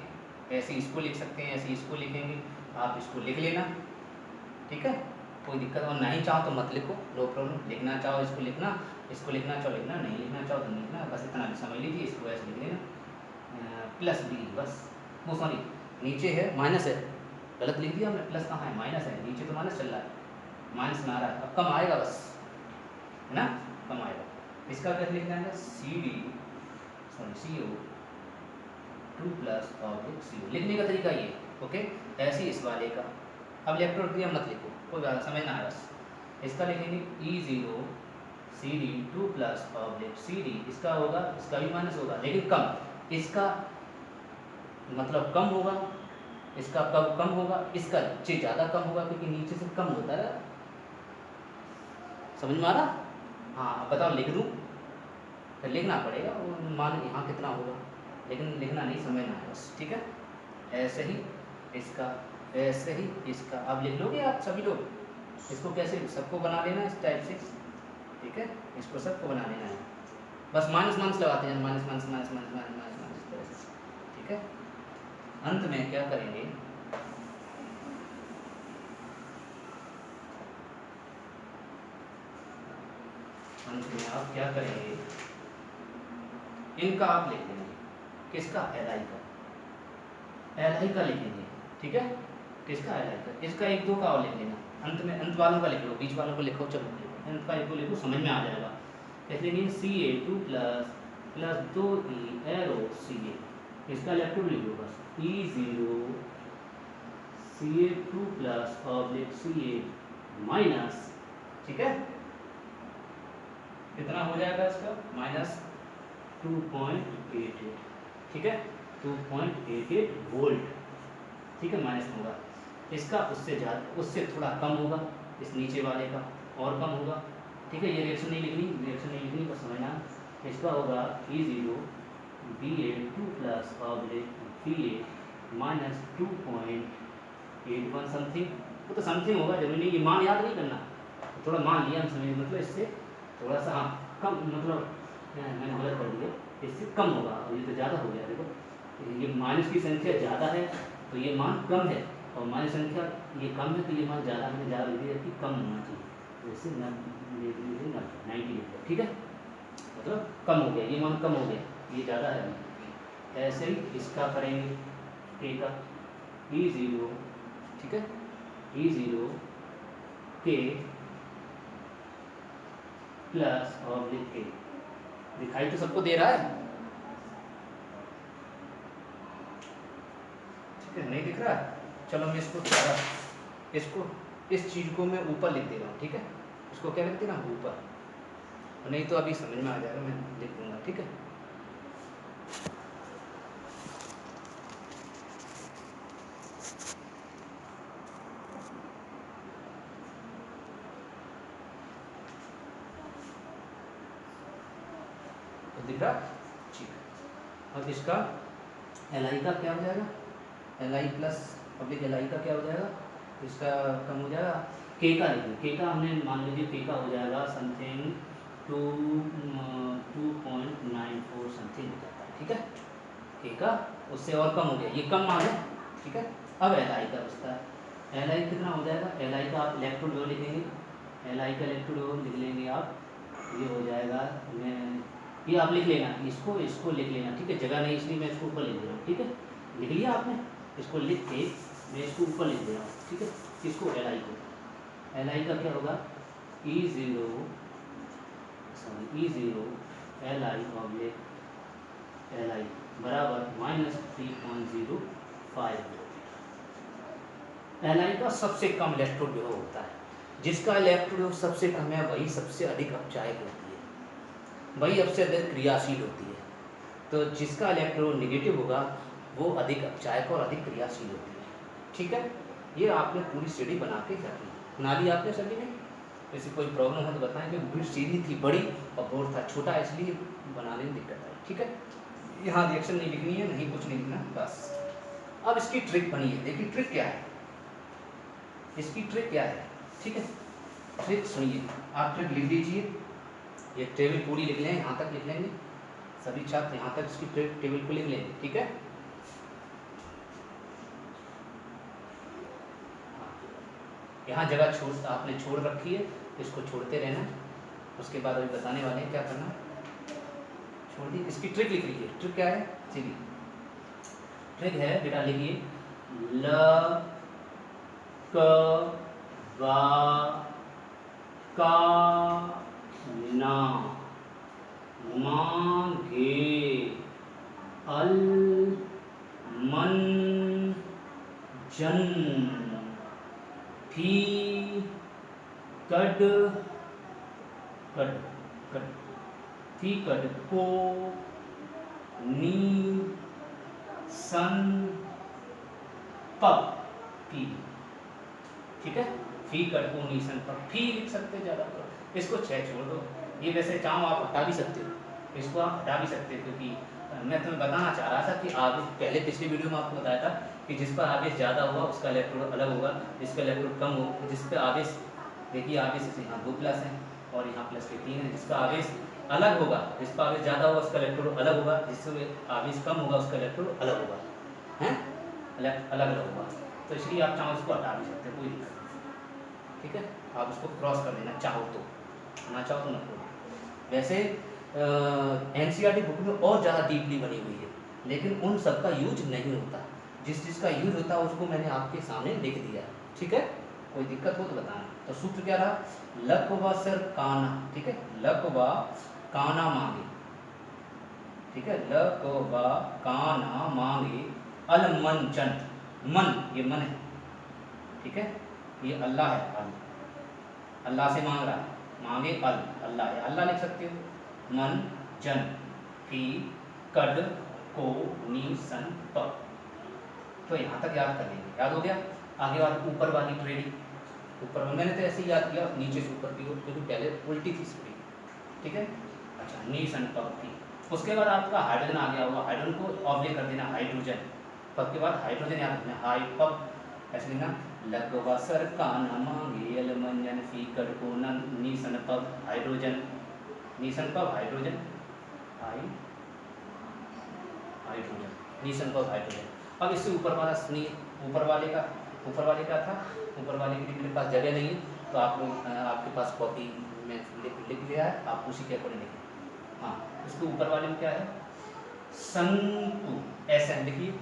ऐसे इसको लिख सकते हैं, ऐसे इसको लिखेंगे, आप इसको लिख लेना, ठीक है, कोई दिक्कत। और नहीं चाहो तो मत लिखो, नो प्रॉब्लम। लिखना चाहो इसको लिखना, इसको लिखना चाहो लिखना, नहीं लिखना चाहो तो नहीं लिखना, बस इतना भी समझ लीजिए। इसको ऐसे लिख देना प्लस Be, बस। वो सॉरी नीचे है माइनस है, गलत लिख दिया हमने, प्लस कहाँ है, माइनस है, नीचे तो माइनस चल रहा है, माइनस में आ रहा है, अब कम आएगा बस, है ना, कम आएगा। इसका कैसे लिखना है, CO 2 प्लस और CO, लिखने का तरीका ये, ओके। ऐसे ही इस वाले का, अब इलेक्ट्रोड क्रिया मत लिखो, कोई बात समझना है बस। इसका लिखेंगे E0 CD 2 plus oblique CD, इसका होगा, इसका भी माइनस होगा लेकिन कम, इसका मतलब कम होगा, इसका कब कम होगा, इसका ज़्यादा कम होगा, क्योंकि नीचे से कम होता है। समझ में आ रहा, हाँ अब बताओ लिख दूँ, फिर लिखना पड़ेगा, मान यहाँ कितना होगा, लेकिन लिखना नहीं, समझना है बस, ठीक है। ऐसे ही इसका, ऐसे ही इसका, अब लिख लोगे आप सभी लोग, इसको कैसे सबको बना लेना इस टाइप से, ठीक है, इसको सबको बना लेना है, बस माइनस माइनस लगाते हैं, minus minus minus minus minus minus इस तरह से, ठीक है। अंत में क्या करेंगे, अंत में आप क्या करेंगे, इनका आप लिख लेंगे, किसका, Li का, Li का लिखेंगे, ठीक है, किसका, Li का, इसका 1 2 का और लिख लेना, अंत में अंत वालों का लिख लो, बीच वालों को लिखो, चलो अंत का एक को लिखो, समझ में आ जाएगा। कैसे लिखेंगे, Ca2 plus plus 2e arrow Ca, इसका इलेक्ट्रोड लिखो बस, E0 Ca2 plus oblique Ca minus, ठीक है, कितना हो जाएगा इसका, माइनस 2.88, ठीक है, 2.88 वोल्ट, ठीक है, माइनस होगा। इसका उससे ज़्यादा, उससे थोड़ा कम होगा, इस नीचे वाले का और कम होगा, ठीक है। ये रिएक्शन नहीं लिखनी, रिएक्शन नहीं लिखनी, बस समझना। इसका होगा E0 Ba2 plus oblique P8 minus 2.81 something, वो तो समथिंग होगा, जरूरी नहीं ये मान याद नहीं करना, थोड़ा मान लिया हम समझ, मतलब इससे थोड़ा सा हाँ कम, मतलब मैंने गलत कर दिया, इससे कम होगा, और ये तो ज़्यादा हो गया। देखो ये माइनस की संख्या ज़्यादा है तो ये मान कम है, और माइनस संख्या ये कम है तो ये मान ज़्यादा, मैंने ज़्यादा लिख दिया कि कम होना चाहिए, जैसे 90, ठीक है, मतलब कम हो गया, ये मान कम हो गया, ये ज़्यादा है अभी। ऐसे ही इसका करेंगे के का E0, ठीक है, E0 के प्लस ऑब्लिक के, दिखाई तो सबको दे रहा है, ठीक है, नहीं दिख रहा है, चलो मैं इसको थोड़ा, इसको इस चीज़ को मैं ऊपर लिख दे रहा हूँ, ठीक है, इसको क्या लिख दे रहा हूँ ऊपर, नहीं तो अभी समझ में आ जाएगा, मैं लिख दूंगा, ठीक है। तो दिख रहा, ठीक है, अब इसका Li का क्या हो जाएगा, Li प्लस पब्लिक Li का क्या हो जाएगा, इसका कम हो जाएगा, के का लिखिए, के का हमने मान लीजिए के का हो जाएगा समथिंग 2.94 समथिंग हो जाता है, ठीक है, के का उससे और कम हो गया, ये कम मान है, ठीक है। अब Li का बचता है, Li कितना हो जाएगा, Li का आप इलेक्ट्रोड रो लिखेंगे, Li का इलेक्ट्रोड रो लिख लेंगे आप, ये हो जाएगा, मैं ये आप लिख लेना, इसको लिख लेना, ठीक है, जगह नहीं इसलिए मैं इसको ऊपर लिख दे रहा हूँ, ठीक है, लिख लिया आपने, इसको लिख के मैं इसको ऊपर लिख दे रहा हूँ, ठीक है, इसको Li को, Li का क्या होगा E0 Li ऑब्लिक Li बराबर -3.05। Li का सबसे कम इलेक्ट्रोड विभव होता है, जिसका इलेक्ट्रोड विभव सबसे कम है वही सबसे अधिक अपचायक होती है, वही सबसे अधिक क्रियाशील होती है, तो जिसका इलेक्ट्रोड नेगेटिव होगा वो अधिक अपचायक और अधिक क्रियाशील होती है, ठीक है। ये आपने पूरी सीढ़ी बना के रखी, बना ली आपने सभी ने, जैसे कोई प्रॉब्लम हो तो बताएं, कि पूरी सीढ़ी थी बड़ी और बोर्ड था छोटा, इसलिए बनाने में दिक्कत आई, ठीक है। यहाँ रिएक्शन नहीं लिखनी है, नहीं कुछ नहीं लिखना, बस। अब इसकी ट्रिक बनी है, देखिए ट्रिक क्या है, इसकी ट्रिक क्या है, ठीक है, ट्रिक सुनिए, आप ट्रिक लिख दीजिए, ये टेबल पूरी लिख लें, यहाँ तक लिख लेंगे सभी छात्र, यहाँ तक इसकी टेबल को लिख लेंगे, ठीक है। यहाँ जगह आपने छोड़ रखी है, इसको छोड़ते रहना, उसके बाद अभी बताने वाले हैं क्या करना, छोड़ दी, इसकी ट्रिक लिख लीजिए, ट्रिक क्या है, चलिए ट्रिक है बेटा, लिखिए ल क वा का ना मांगे अल मन जन फी कड कड कड फी कड को नी सन पक पी, ठीक है, फी कड को नी सन पक, फी लिख सकते ज़्यादा तो, इसको 6 छोड़ दो, ये वैसे चाहो आप हटा भी सकते हो, इसको आप हटा भी सकते हो, क्योंकि मैं तुम्हें बताना चाह रहा था कि आवेश, पहले पिछली वीडियो में आपको बताया था कि जिस पर आवेश ज़्यादा होगा उसका इलेक्ट्रोड अलग होगा, जिसका इलेक्ट्रोड कम हो, जिस पर आवेश, देखिए आवेश यहाँ 2 प्लस है और यहाँ प्लस के 3 है, जिसका आवेश अलग होगा, जिस पर आवेश ज़्यादा होगा उसका इलेक्ट्रोड अलग होगा, जिससे आवेश कम होगा उसका इलेक्ट्रोड अलग होगा, हैं अलग अलग होगा, तो इसलिए आप चाहो इसको हटा भी सकते हो, कोई दिक्कत नहीं, ठीक है, आप उसको क्रॉस कर देना चाहो तो, ना चाहो तो मत करो। वैसे NCERT बुक में और ज़्यादा डीपली बनी हुई है, लेकिन उन सब का यूज नहीं होता, जिस जिसका यूज होता है उसको मैंने आपके सामने लिख दिया, ठीक है, कोई दिक्कत हो तो बताना। तो सूत्र क्या रहा, लक व सर काना, ठीक है, लक व काना मांगे, ठीक है, लक व काना मांगे अल मन चन, मन ये मन है, ठीक है, ये अल्लाह है, अल्लाह से मांग रहा है, मांगे अल अल्लाह है, अल्लाह लिख सकते हो, मन जन फी कड को नी सन पक, तो यहाँ तक याद कर लेंगे, याद हो गया। आगे बात ऊपर वाली ट्रेडिंग, ऊपर मैंने तो ऐसे ही याद किया, नीचे से ऊपर की ओर, क्योंकि पहले उल्टी थी स्प्रिंग, ठीक है, अच्छा नी सन पक थी, उसके बाद आपका हाइड्रोजन आ गया होगा, हाइड्रोजन को ऑब्लिक कर देना हाइड्रोजन, पब के बाद हाइड्रोजन याद रखना, हाई पब ऐसे लिखना, लगवसर काना मांगे अलमंजन फीकड़ को Neeson pub hydrogen, Neeson pub hydrogen, hydrogen Neeson pub hydrogen. अब इससे ऊपर वाला सुनिए, ऊपर वाले का था, ऊपर वाले के लिए मेरे पास जगह नहीं है, तो आप लोग आपके पास कॉपी में लिख लिया है, आप उसी के अकॉर्डिंग लिखें। हाँ, इसके ऊपर वाले में क्या है, शंकु, ऐसे लिखिए,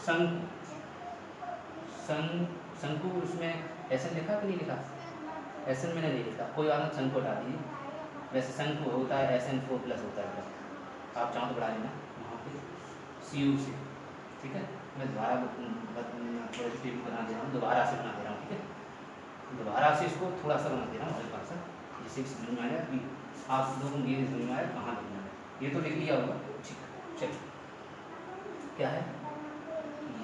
शंकु, शंकु, उसमें ऐसे लिखा कि नहीं लिखा, ऐसे मैंने नहीं लिखा, कोई और शंकु हटा दीजिए, वैसे शंकु होता है SN4+ होता है, आप चाहो तो बढ़ा लेना वहाँ पे CU से, ठीक है। मैं दोबारा टेबल बना दे रहा हूँ, दोबारा से बना दे रहा हूँ, ठीक है, दोबारा से इसको थोड़ा सा बना दे रहा हूँ हल्का सा, जिससे समझ में आया कि आप लोगों को ये समझ में आया कहाँ लिखना है। ये तो लिख लिया होगा, ठीक, चलिए क्या है,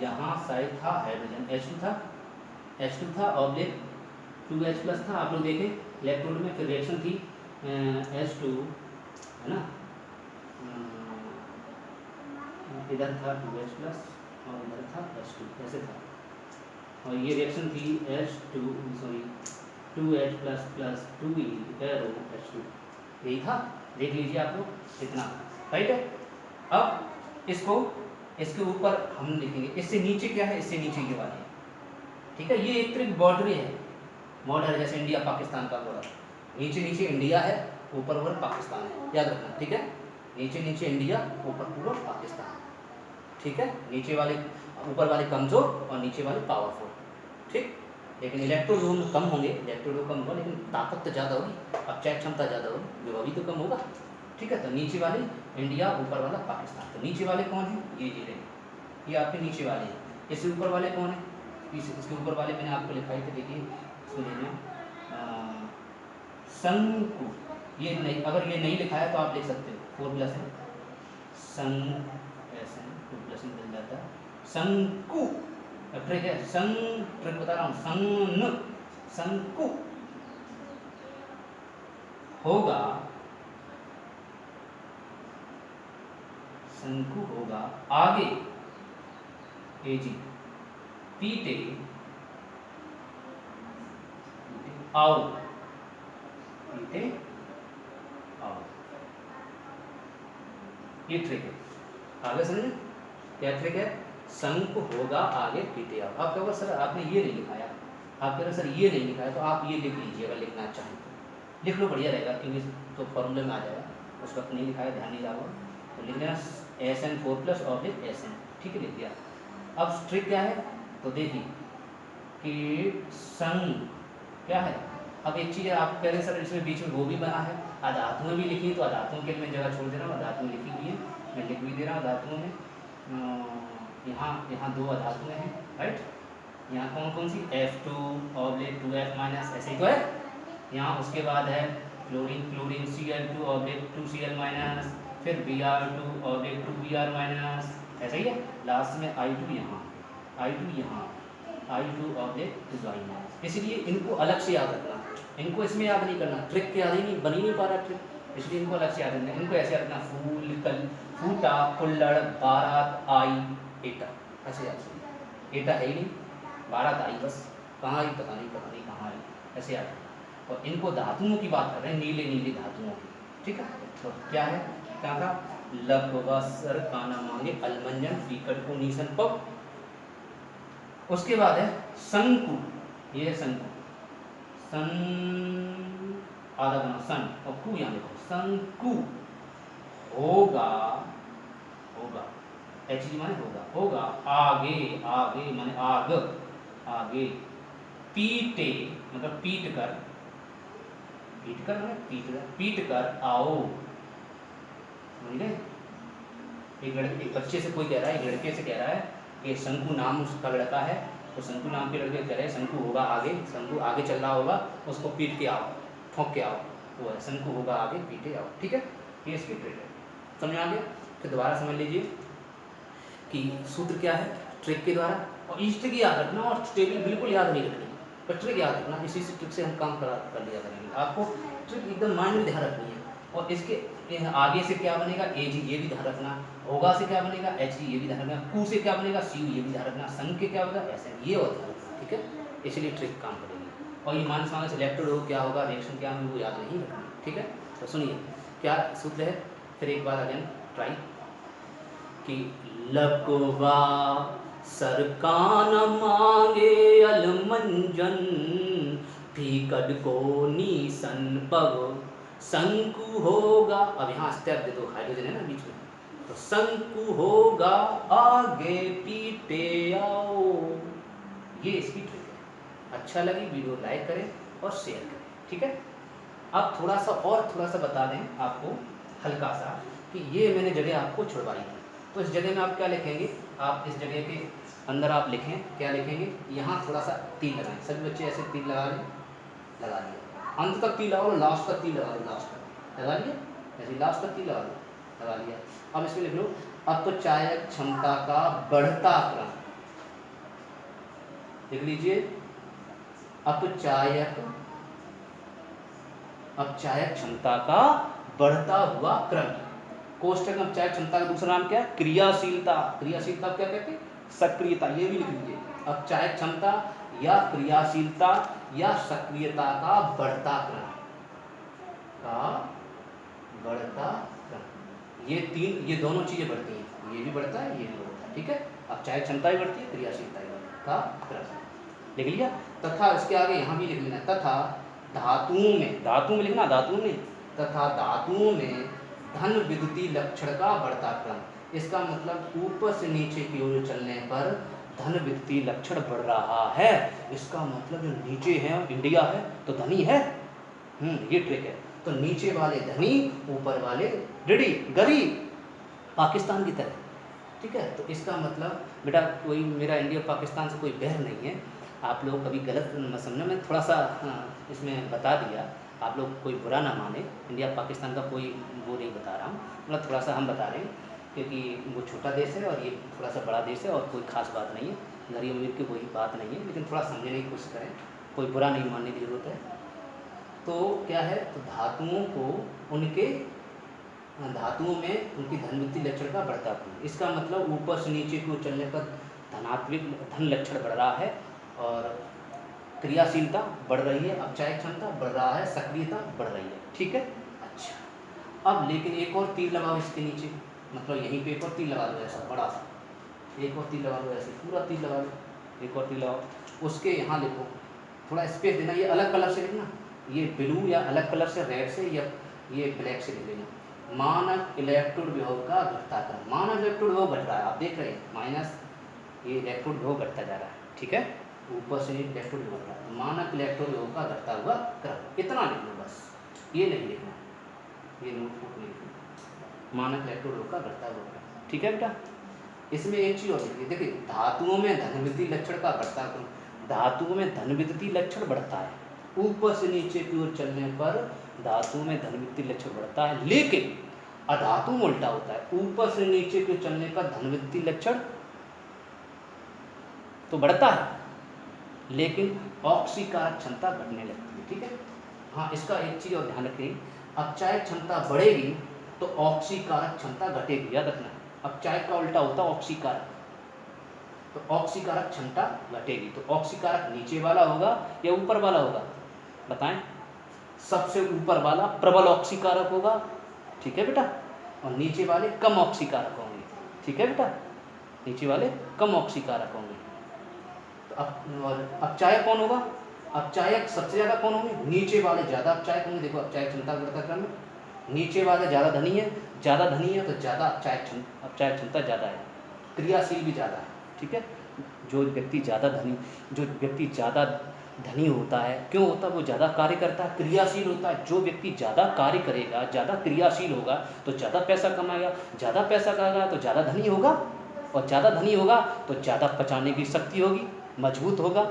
यहाँ साइड था हाइड्रोजन H2 था ऑब्लिक 2H+ था, आप लोग देखें इलेक्ट्रोड में, फिर रिएक्शन थी H2 है ना, इधर था 2H+ और इधर था H2, ऐसे था, और ये रिएक्शन थी H2 2H++ 2E arrow H2, यही था, देख लीजिए आप लोग, इतना राइट है। अब इसके ऊपर हम लिखेंगे, इससे नीचे क्या है, इससे नीचे की वाली, ठीक है, ये एक तरह की बॉर्डर है, बॉर्डर जैसे इंडिया पाकिस्तान का बॉर्डर, नीचे इंडिया है, ऊपर पाकिस्तान है, याद रखना, ठीक है, नीचे इंडिया, ऊपर पाकिस्तान, ठीक है, ऊपर वाले कमजोर और नीचे वाले पावरफुल, ठीक। लेकिन इलेक्ट्रोड कम होंगे, होगा, लेकिन ताकत तो ज़्यादा होगी, अपचय क्षमता ज़्यादा होगी, विभव भी तो कम होगा, ठीक है। तो नीचे वाले इंडिया, ऊपर वाला पाकिस्तान, तो नीचे वाले कौन है, ये रहे, ये आपके नीचे वाले हैं। इससे ऊपर वाले कौन है, इसके ऊपर वाले मैंने आपको लिखाई थे, देखिए इसमें लेना शंकु, ये नहीं, अगर ये नहीं लिखा है तो आप लिख सकते हो 4+ है, शंकु ऐसे 2+ बन जाता है, शंकु, ट्रिक है, ट्रिक बता रहा हूँ, शंकु होगा, शंकु होगा आगे AG पीटे आओ, पीटे आओ, ये ट्रिक है, आगे समझे क्या ट्रिक है, शंकु होगा आगे पीटे आओ। आप कहोगे सर आपने ये नहीं लिखाया, आप कह रहे सर ये नहीं लिखा है, तो आप ये लिख लीजिए, अगर लिखना चाहें तो लिख लो, बढ़िया रहेगा, क्योंकि तो फॉर्मूले में आ जाएगा, उस वक्त नहीं लिखा है, ध्यान नहीं रहा, तो लिख लेना SN4+ और SN, ठीक है, लिख दिया। अब ट्रिक क्या है, तो देखिए कि संग क्या है, अब एक चीज़ आप कह रहे हैं सर इसमें बीच में वो भी बना है, अधातुएं भी लिखी है, तो अधातुओं के लिए मैं जगह छोड़ दे रहा हूँ, अधातुएं लिखी हुई है, मैं लिख भी दे रहा हूँ अधातुओं में, यहाँ 2 अधातुएं हैं, राइट, यहाँ कौन सी F2 ऑब्लिक 2F- ऐसे ही तो है, यहाँ उसके बाद है क्लोरीन Cl2 ऑब्लिक 2Cl-, फिर Br2 ऑब्लिक 2Br-, ऐसा ही है, लास्ट में I2 यहाँ, I2 ऑब्लिक 2I-, इसलिए इनको अलग से याद रखना, इनको इसमें याद नहीं करना, ट्रिक के याद ही नहीं, बन ही नहीं पा रहा ट्रिक, इसलिए इनको अलग से याद रखना, इनको ऐसे याद रखना, फूल कल फूटा कुल्लड़ बारात आई एटा, ऐसे याद रखना, एटा है ही नहीं, बारात आई बस, कहाँ आई पता नहीं कहाँ आई, ऐसे याद रखना। और इनको धातुओं की बात कर रहे हैं, नीले धातुओं की, ठीक है, तो क्या है, क्या था, लगवसर काना मांगे अलमंजन फीकट को नीसन पब, उसके बाद है शंकु, ये है शंकु, सन आधा बना सन और कु यहाँ देखो, शंकु होगा HG माने होगा आगे माने आगे पीटे मतलब पीट कर आओ, समझ गए। एक बच्चे से कोई कह रहा है, एक लड़के से कह रहा है कि शंकु नाम उसका लड़का है, तो शंकु नाम के लड़के कह रहे हैं शंकु होगा आगे, शंकु आगे चल रहा होगा, उसको पीट के आओ, ठोक के आओ, वो है शंकु होगा आगे पीटे आओ, ठीक है, ये इसकी ट्रिक है, समझ आ गया। फिर दोबारा समझ लीजिए कि सूत्र क्या है, ट्रिक के द्वारा, और इस ट्रिक याद रखना, और टेबल बिल्कुल याद नहीं रखनी, पर ट्रिक याद रखना, इसी से ट्रिक से हम काम कर लिया करेंगे। आपको ट्रिक एकदम माइंड में ध्यान रखनी है और इसके आगे से क्या बनेगा, ए जी, ये भी ध्यान रखना। होगा से क्या बनेगा, एच जी, ये भी ध्यान रखना। कू से क्या बनेगा, सी यू, ये भी ध्यान रखना। संग के क्या बनेगा, एस एन, ये और ध्यान रखना, ठीक है। इसलिए ट्रिक काम करेगी। और ये मानस मानस सिलेक्टेड हो क्या होगा, रिएक्शन क्या होगी, वो याद नहीं रखना, ठीक है। तो सुनिए क्या सूत्र है, फिर एक बार अगेन ट्राई कि लकवा सरकान मांगे अलमंजन, फीकड को नीसन पव शंकु होगा। अब यहाँ स्टेप दे दो, हाइड्रोजन है ना बीच में, तो शंकु होगा आगे पीटे आओ। ये इसकी ट्रिक है। अच्छा लगी वीडियो लाइक करें और शेयर करें, ठीक है। अब थोड़ा सा बता दें आपको हल्का सा कि ये मैंने जगह आपको छुड़वाई थी। तो इस जगह में आप क्या लिखेंगे, आप इस जगह के अंदर आप लिखें, क्या लिखेंगे, यहाँ थोड़ा सा तीर लगाएं। सभी बच्चे ऐसे तीर लगा लिए, अंत तक तीर लगा लो, लास्ट तक तीर लगा लो, लास्ट तक लगा लिया, ऐसे लास्ट तक तीर लगा लिया। अब इसमें लिख लो अपचायक क्षमता का बढ़ता क्रम, लिख लीजिए अपचायक क्षमता का बढ़ता हुआ क्रम। कोष्ठक में अपचायक क्षमता का दूसरा नाम क्या है, क्रियाशीलता। क्रियाशीलता क्या कहते हैं, सक्रियता, ये भी लिख लीजिए। अपचायक क्षमता या क्रियाशीलता या सक्रियता का बढ़ता क्रम, ये दोनों चीजें बढ़ती हैं, ये भी बढ़ता है, ये भी बढ़ता है, ठीक है। अपचायक क्षमता भी बढ़ती है, क्रियाशीलता का क्रम लिख लिया। तथा इसके आगे यहाँ भी लिख लेना, तथा धातुओं में लिखना, तथा धातुओं में धन विद्युतीय लक्षण का बढ़ता क्रम। इसका मतलब ऊपर से नीचे की ओर चलने पर धन विद्युतीय लक्षण बढ़ रहा है। इसका मतलब जो नीचे है इंडिया है तो धनी है, ये ट्रिक है। तो नीचे वाले धनी, ऊपर वाले गरीब, पाकिस्तान की तरह, ठीक है। तो इसका मतलब बेटा कोई मेरा इंडिया पाकिस्तान से कोई बहर नहीं है, आप लोग कभी गलत न समझना, मैं थोड़ा सा इसमें बता दिया, आप लोग कोई बुरा ना माने। इंडिया पाकिस्तान का कोई वो नहीं बता रहा हूँ, मतलब थोड़ा सा हम बता रहे हैं क्योंकि वो छोटा देश है और ये थोड़ा सा बड़ा देश है और कोई खास बात नहीं है, गरीब अमीर की कोई बात नहीं है, लेकिन थोड़ा समझने की कोशिश करें, कोई बुरा नहीं मानने की ज़रूरत है। तो क्या है, तो धातुओं में उनकी धनवृत्ति लक्षण का बढ़ता क्रम। इसका मतलब ऊपर से नीचे को चलने पर धन लक्षण बढ़ रहा है और क्रियाशीलता बढ़ रही है, अपचायक क्षमता बढ़ रहा है, सक्रियता बढ़ रही है, ठीक है। अच्छा, अब लेकिन एक और तीर लगाओ इसके नीचे, मतलब यहीं पे एक और तीर लगा दो, ऐसा बड़ा सा एक और तीर लगा दो, ऐसे पूरा तीर लगा दो, एक और तीर लगाओ, उसके यहाँ लिखो, थोड़ा स्पेस देना, ये अलग कलर से लिखना, ये ब्लू या अलग कलर से, रेड से या ये ब्लैक से लिख लेना। मानक इलेक्ट्रोड विभव का घटता क्रम, मानक इलेक्ट्रोड विभव घट रहा है, आप देख रहे हैं माइनस, ये इलेक्ट्रोड विभव घटता जा रहा है, ठीक है, ऊपर से इलेक्ट्रोड विभव घट रहा है, मानक इलेक्ट्रोड विभव का घटता हुआ क्रम, इतना लिखना बस, ये नहीं लिखना, ये नोटबुक में लिखना, मानक इलेक्ट्रोड विभव का घटता हुआ क्रम, ठीक है बेटा। इसमें एक चीज़ और लिखिए, देखिए धातुओं में धनविद्युतीय लक्षण का बढ़ता क्रम, धातुओं में धनविद्युतीय लक्षण बढ़ता है, ऊपर से नीचे की ओर चलने पर धातुओं में धनविद्युतीय लक्षण बढ़ता है, लेकिन अधातु में उल्टा होता है, ऊपर से नीचे के चलने पर धनविद्युतीय लक्षण तो बढ़ता है लेकिन ऑक्सीकारक क्षमता घटने लगती है, ठीक है। हाँ, इसका एक चीज़ और ध्यान रखें, अपचायक क्षमता बढ़ेगी तो ऑक्सीकारक क्षमता घटेगी, याद रखना। अपचायक का उल्टा होता है ऑक्सीकारक, तो ऑक्सीकारक क्षमता घटेगी, तो ऑक्सीकारक नीचे वाला होगा या ऊपर वाला होगा, बताएं। सबसे ऊपर वाला प्रबल ऑक्सीकारक होगा, ठीक है बेटा, और नीचे वाले कम ऑक्सीकारक होंगे, ठीक है बेटा, नीचे वाले कम ऑक्सीकारक होंगे। तो और अपचायक कौन होगा, अपचायक सबसे ज़्यादा कौन होंगे, नीचे वाले ज़्यादा अपचायक होंगे। देखो अपचायक क्षमता बढ़ता क्रम में नीचे वाले ज़्यादा धनी है तो ज़्यादा अपचायक क्षमता ज़्यादा है, क्रियाशील भी ज़्यादा है, ठीक है। जो व्यक्ति ज़्यादा धनी होता है, क्यों होता है, वो ज़्यादा कार्य करता है, क्रियाशील होता है। जो व्यक्ति ज़्यादा कार्य करेगा, ज़्यादा क्रियाशील होगा तो ज़्यादा पैसा कमाएगा, ज़्यादा पैसा कमाएगा तो ज़्यादा धनी होगा, और ज़्यादा धनी होगा तो ज़्यादा पचाने की शक्ति होगी, मजबूत होगा।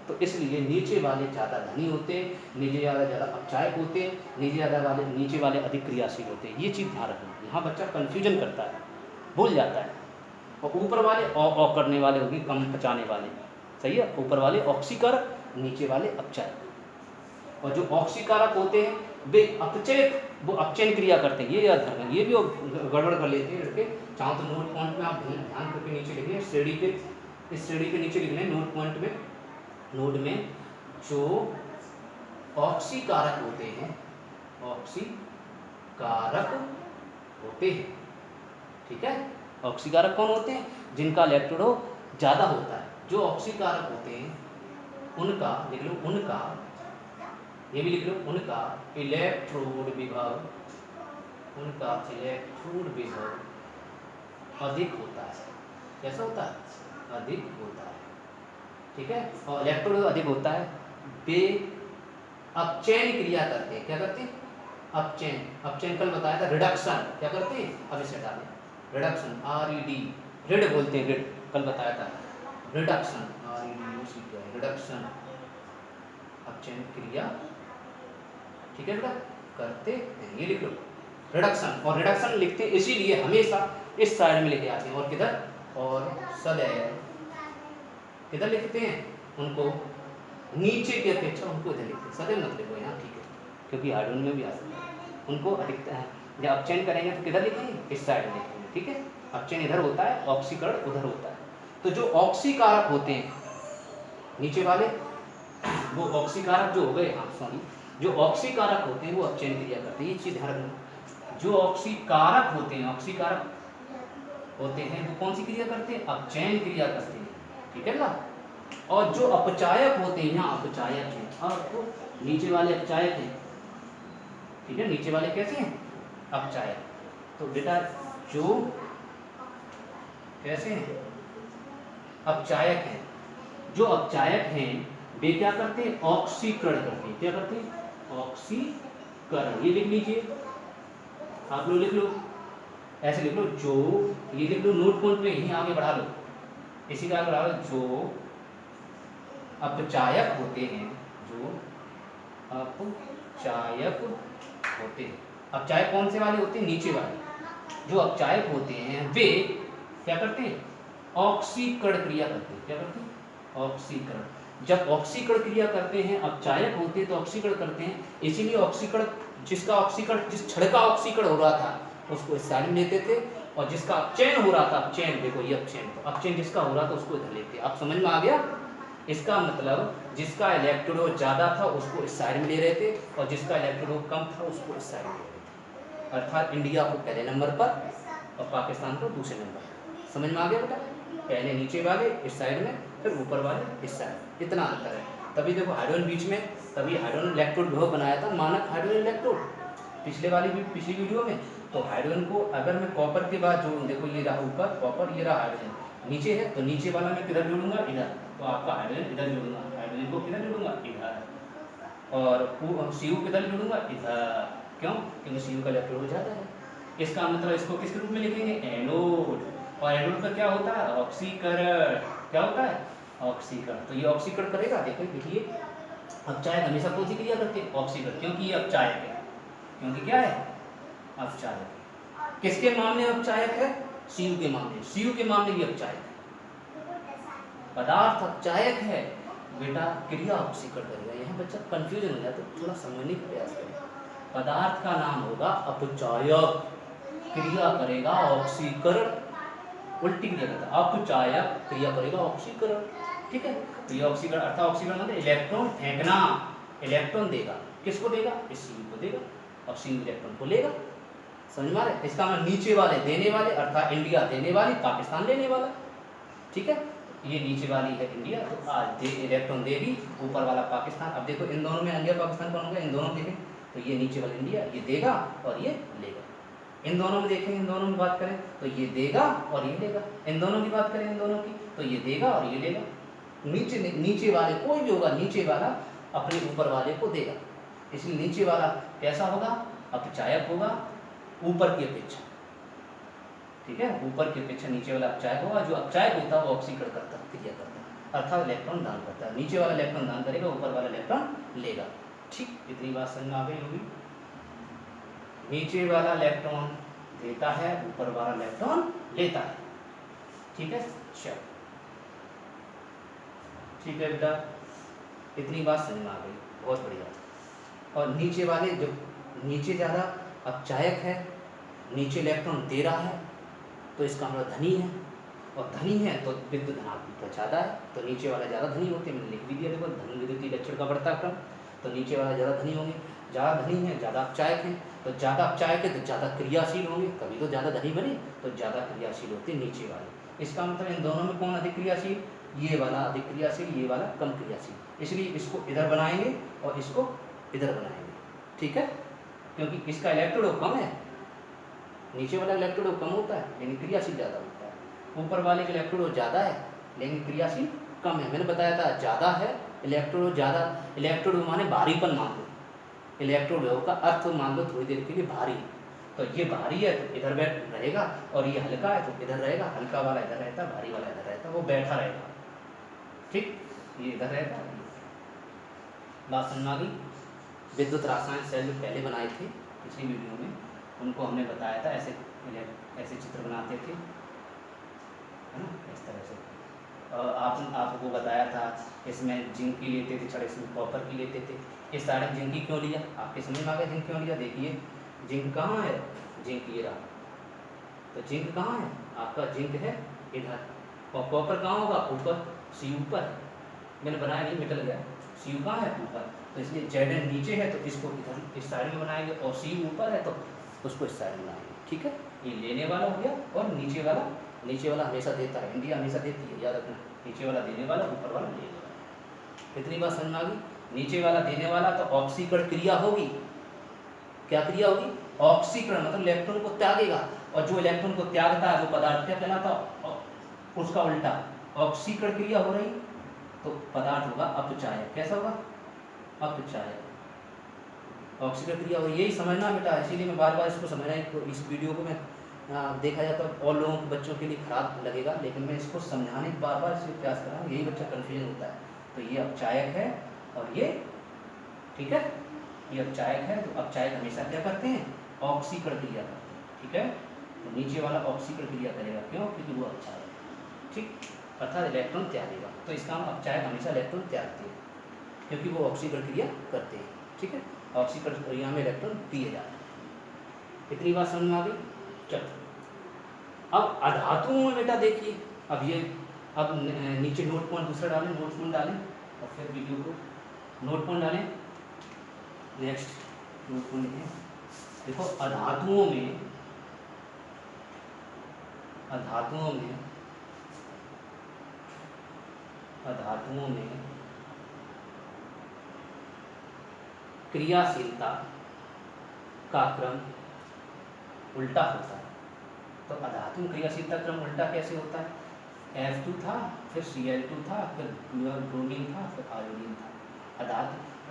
तो इसलिए नीचे वाले ज़्यादा धनी होते हैं, ज़्यादा अपचायक होते हैं, नीचे वाले अधिक क्रियाशील होते हैं। ये चीज़ ध्यान रखना, यहाँ बच्चा कन्फ्यूजन करता है, भूल जाता है। और ऊपर वाले औ करने वाले होंगे, कम पचाने वाले, सही है, ऊपर वाले ऑक्सीकारक, नीचे वाले अपचायक। और जो ऑक्सीकारक होते हैं वे अपचयक, वो अपचयन क्रिया करते हैं। ये याद रखना, ये भी गड़बड़ कर लेते हैं लड़के। चाहो तो नोट पॉइंट में आप ध्यान करके नीचे लिखिए, श्रेणी के, इस श्रेणी के नीचे लिखना है नोट पॉइंट में, नोट में जो ऑक्सीकारक होते हैं, ऑक्सीकारक होते हैं, ठीक है। ऑक्सीकारक कौन होते हैं? जिनका इलेक्ट्रोड ज़्यादा होता है। जो ऑक्सीकारक होते हैं उनका, लिख लो उनका, ये भी लिख लो, उनका इलेक्ट्रोड विभव, उनका इलेक्ट्रोड विभव अधिक होता है। कैसा होता है? अधिक होता है, ठीक है। और इलेक्ट्रोड अधिक होता है, वे अपचयन क्रिया करते हैं। क्या करते हैं? अपचयन। अपचयन कल बताया था, रिडक्शन क्या करते हैं? अब इसे डालें, रिडक्शन, RED, रिड बोलते हैं, रिड, कल बताया था, रिडक्शन, RED, रिडक्शन, अपचयन क्रिया, ठीक है बेटा, करते हैं। ये लिख लो रिडक्शन। और रिडक्शन लिखते हैं इसीलिए हमेशा इस साइड में लेके आते हैं, और किधर? और सदैव किधर लिखते हैं उनको? नीचे की अपेक्षा उनको इधर लिखते हैं, सदैव मत लिखो यहाँ, ठीक है, क्योंकि हाइड्रोजन में भी आ सकता है। उनको अधिकता है, जब अपचयन करेंगे तो किधर लिखेंगे? इस साइड में लिखेंगे, ठीक है। अपचयन इधर होता है, ऑक्सीकरण उधर होता है। तो जो ऑक्सीकारक होते हैं नीचे वाले, वो ऑक्सीकारक जो हो गए, हाँ सॉरी, जो ऑक्सीकारक होते हैं वो अपचयन क्रिया करते हैं, ये चीज ध्यान रखना। जो ऑक्सीकारक होते हैं, ऑक्सीकारक होते हैं वो कौन सी क्रिया करते हैं? अपचयन क्रिया करते हैं, ठीक है ना। और जो अपचायक होते हैं, यहाँ अपचायक है, और तो नीचे वाले अपचायक हैं, ठीक है। नीचे वाले कैसे हैं? अपचायक। तो बेटा जो कैसे हैं? अपचायक हैं। जो अपचायक हैं वे क्या करते हैं? ऑक्सीकरण करते हैं। क्या करते हैं? ऑक्सीकरण। ये लिख लीजिए, आप लोग लिख लो, ऐसे लिख लो, जो, ये लिख लो नोट पॉइंट में, यहीं आगे बढ़ा लो, इसी का आगे बढ़ा लो, जो अपचायक होते हैं, जो अपचायक होते हैं। अपचायक कौन से वाले होते हैं? नीचे वाले। जो अपचायक होते हैं वे क्या करते हैं? ऑक्सीकरण क्रिया करते हैं। क्या करते हैं? ऑक्सीकरण। जब ऑक्सीकरण क्रिया करते हैं, अपचायक होते हैं तो ऑक्सीकरण करते हैं, इसीलिए ऑक्सीकरण, जिसका ऑक्सीकरण, जिस क्षण का ऑक्सीकरण हो रहा था उसको इस साइड में लेते थे, और जिसका अपचयन हो रहा था, अपचयन देखो ये अपचयन, तो अपचयन जिसका हो रहा था उसको इधर लेते। आप समझ में आ गया? इसका मतलब जिसका इलेक्ट्रोड ज़्यादा था उसको इस साइड में ले रहे थे, और जिसका इलेक्ट्रोड कम था उसको इस साइड में ले रहे थे। अर्थात इंडिया को पहले नंबर पर और पाकिस्तान को दूसरे नंबर पर। समझ में आ गया बेटा? पहले नीचे वाले इस साइड में, फिर ऊपर वाले इस साइड, इतना अंतर है। तभी देखो हाइड्रोजन बीच में, तभी हाइड्रोजन इलेक्ट्रोड विभव बनाया था, मानक हाइड्रोजन इलेक्ट्रोड, पिछली वीडियो में। तो हाइड्रोजन को अगर मैं कॉपर के बाद जोड़ूँ, देखो ये रहा ऊपर कॉपर, ये रहा हाइड्रोजन, नीचे है तो नीचे वाला मैं किधर जोड़ूंगा? इधर। तो आपका हाइड्रोजन इधर जोड़ूंगा, हाइड्रोजन को किधर जोड़ूंगा? इधर। और Cu किधर जोड़ूंगा? इधर। क्यों? क्योंकि Cu का इलेक्ट्रोड ज़्यादा है। इसका मतलब इसको किस रूप में लिखेंगे? एनोड। और एनोड का क्या होता है? ऑक्सीकरण। क्या होता है? ऑक्सीकरण। तो ये ऑक्सीकरण करेगा, देखो देखिए, अपचायक हमेशा कौन सी क्रिया करते हैं? ऑक्सीकरण, क्योंकि ये अपचायक है। क्योंकि क्या है? अपचायक। किसके मामले में अपचायक है? Cu के मामले। Cu के मामले ये अपचायक है। पदार्थ अपचायक है बेटा, क्रिया ऑक्सीकरण करेगा। यहाँ बच्चा कंफ्यूजन हो जाता है, थोड़ा समझने का प्रयास करें। पदार्थ का नाम होगा अपचायक, क्रिया करेगा ऑक्सीकरण, उल्टी क्रिया करता है, अपचायक क्रिया करेगा ऑक्सीकरण, ठीक है। तो ये ऑक्सीकरण, अर्थात ऑक्सीकरण मतलब इलेक्ट्रॉन फेंकना, इलेक्ट्रॉन देगा, किसको देगा? इस Cu को देगा, और Cu इलेक्ट्रॉन को लेगा। समझ में आ रहा है? इसका मतलब नीचे वाले देने वाले, अर्थात इंडिया देने वाली, पाकिस्तान लेने वाला, ठीक है। ये नीचे वाली है इंडिया, तो आज इलेक्ट्रॉन देगी, ऊपर वाला पाकिस्तान। अब देखो इन दोनों में इंडिया पाकिस्तान कौन होगा? इन दोनों देखें तो ये नीचे वाला इंडिया, ये देगा और ये लेगा। इन दोनों में देखें, इन दोनों में बात करें तो ये देगा और ये लेगा। इन दोनों की बात करें, इन दोनों की, तो ये देगा और ये लेगा। नीचे वाले कोई भी होगा, नीचे वाला अपने ऊपर वाले को देगा, इसलिए नीचे वाला कैसा होगा? अपचायक होगा ऊपर की अपेक्षा, ठीक है। ऊपर की अपेक्षा नीचे वाला अपचायक होगा। जो अपचायक होता है वो ऑक्सीकरण करता है, क्रिया करता है, अर्थात इलेक्ट्रॉन दान करता है। नीचे वाला इलेक्ट्रॉन दान करेगा, ऊपर वाला इलेक्ट्रॉन लेगा, ठीक। इतनी बात समझ में आ गई होगी। नीचे वाला इलेक्ट्रॉन देता है, ऊपर वाला इलेक्ट्रॉन लेता है, ठीक है। चलो ठीक है बेटा, इतनी बात समझ में आ गई, बहुत बढ़िया। और नीचे वाले जो नीचे ज़्यादा अपचायक है, नीचे इलेक्ट्रॉन दे रहा है, तो इसका मतलब धनी है, और धनी है तो विद्युत धनात्मकता ज़्यादा है, तो नीचे वाला ज़्यादा धनी होते हैं। मैंने लिख भी दिया देखो, धन विद्युतीय लक्षण का बढ़ता क्रम, तो नीचे वाला ज़्यादा धनी होंगे। ज़्यादा धनी है ज़्यादा अपचायक है, तो ज़्यादा अपचायक है तो ज़्यादा क्रियाशील होंगे, कभी तो ज़्यादा धनी बने तो ज़्यादा क्रियाशील होते हैं नीचे वाले। इसका मतलब इन दोनों में कौन अधिक क्रियाशील, ये वाला अधिक क्रियाशील, ये वाला कम क्रियाशील। इसलिए इसको इधर बनाएंगे और इसको इधर बनाएंगे, ठीक है, क्योंकि इसका इलेक्ट्रोड कम है, नीचे वाला इलेक्ट्रोड कम होता है लेकिन क्रियाशील ज़्यादा होता है, ऊपर वाले का इलेक्ट्रोड ज़्यादा है लेकिन क्रियाशील कम है। मैंने बताया था ज़्यादा है इलेक्ट्रोड ज़्यादा, इलेक्ट्रोड माने भारीपन मान लो, इलेक्ट्रोड का अर्थ मान लो थोड़ी देर के लिए भारी, तो ये भारी है तो इधर बैठ रहेगा, और ये हल्का है तो इधर रहेगा, हल्का वाला इधर रहता है, भारी वाला इधर रहता है, वो बैठा रहेगा, ठीक, ये इधर रहता है। बात समझ आ गई। विद्युत रासायन सेल जो पहले बनाए थे पिछली वीडियो में, उनको हमने बताया था ऐसे ऐसे चित्र बनाते थे, है ना, इस तरह से। आपको बताया था इसमें जिंक की लेते थे छड़, इसमें कॉपर की लेते थे। इस साइड जिंक की क्यों लिया, आपके समझ में आ गया जिंक क्यों लिया। देखिए जिंक कहाँ है, जिंक ये रहा, तो जिंक कहाँ है आपका, जिंक है इधर, और कॉपर कहाँ होगा, ऊपर, सी ऊपर, मैंने बनाया नहीं मिटल गया, सी कहाँ है ऊपर, तो इसलिए जेड नीचे है तो इसको इधर इस साइड में बनाएंगे, और सी ऊपर है तो उसको इस साइड में बनाएंगे, ठीक है। ये लेने वाला हो गया, और नीचे वाला हमेशा देता है, इंडिया हमेशा देती है, याद रखना, नीचे वाला देने वाला, ऊपर वाला लेने वाला। इतनी बात समझ में आ गई। नीचे वाला देने वाला तो ऑक्सीकरण क्रिया होगी, क्या क्रिया होगी, ऑक्सीकरण मतलब इलेक्ट्रॉन को त्यागेगा, और जो इलेक्ट्रॉन को त्यागता है वो पदार्थ क्या कहलाता है, उसका उल्टा, ऑक्सीकरण क्रिया हो रही तो पदार्थ होगा अपचायक, कैसा होगा, अपचायक, ऑक्सीकरण क्रिया हो, यही समझना बेटा, इसीलिए मैं बार बार इसको समझना है। इस वीडियो को मैं देखा जाता है और लोगों के बच्चों के लिए खराब लगेगा, लेकिन मैं इसको समझाने के बार बार इससे प्रयास कर रहा हूँ, यही बच्चा कन्फ्यूजन होता है। तो ये अपचायक है और ये, ठीक है, ये अपचायक है, तो अपचायक हमेशा क्या करते हैं, ऑक्सीकरण क्रिया करते हैं, ठीक है। तो नीचे वाला ऑक्सीकरण क्रिया करेगा, क्यों, क्योंकि वो अपचायक है, ठीक, अर्थात इलेक्ट्रॉन त्यागेगा, तो इसका हम अपचायक हमेशा इलेक्ट्रॉन त्यागते हैं क्योंकि वो ऑक्सीकरण क्रिया करते हैं, ठीक है, ऑक्सीकरण क्रिया में इलेक्ट्रॉन दिए जाते हैं। इतनी बात समझ में आ गई। चलो अब अधातुओं में बेटा देखिए, अब ये अब नीचे नोट पॉइंट दूसरा डालें, नोट पॉइंट डालें और फिर वीडियो को नोट पॉइंट डालें। नेक्स्ट नोट पॉइंट लिखें, देखो अधातुओं में क्रियाशीलता का क्रम उल्टा होता है। तो अधातु में क्रियाशीलता क्रम उल्टा कैसे होता है, F2 था, फिर Cl2 था, फिर ब्रोमीन था, फिर आयोडीन था।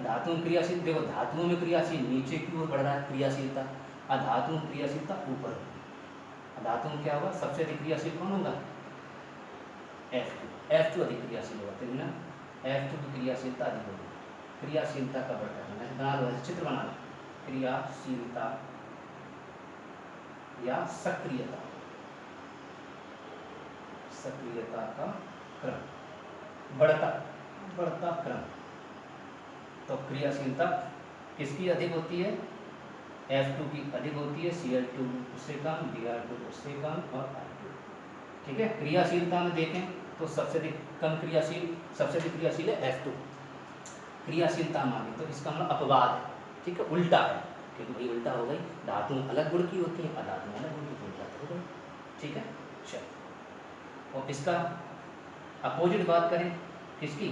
धातु में क्रियाशील, देखो धातुओं में क्रियाशील नीचे की ओर बढ़ रहा है क्रियाशीलता, अधातु में क्रियाशीलता ऊपर होगी। धातु में क्या होगा, सबसे अधिक क्रियाशील कौन होगा, F2 अधिक क्रियाशील होगा, तो ना F2 की क्रियाशीलता अधिक होगी, क्रियाशीलता का बढ़ता है, बना लो चित्र बना लो, क्रियाशीलता या सक्रियता का क्रम बढ़ता क्रम, तो क्रियाशीलता किसकी अधिक होती है, F2 की अधिक होती है, Cl2 उससे कम, Br2 उससे कम, और I2, ठीक है। क्रियाशीलता में देखें तो सबसे अधिक क्रियाशील है F2 क्रियाशीलता माने, तो इसका मतलब अपवाद है, ठीक है, उल्टा है, क्योंकि भाई उल्टा हो गई, धातु अलग गुण की होती है, अधातु अलग गुण की, उल्टा हो गई, ठीक है। चलो और इसका अपोजिट बात करें किसकी,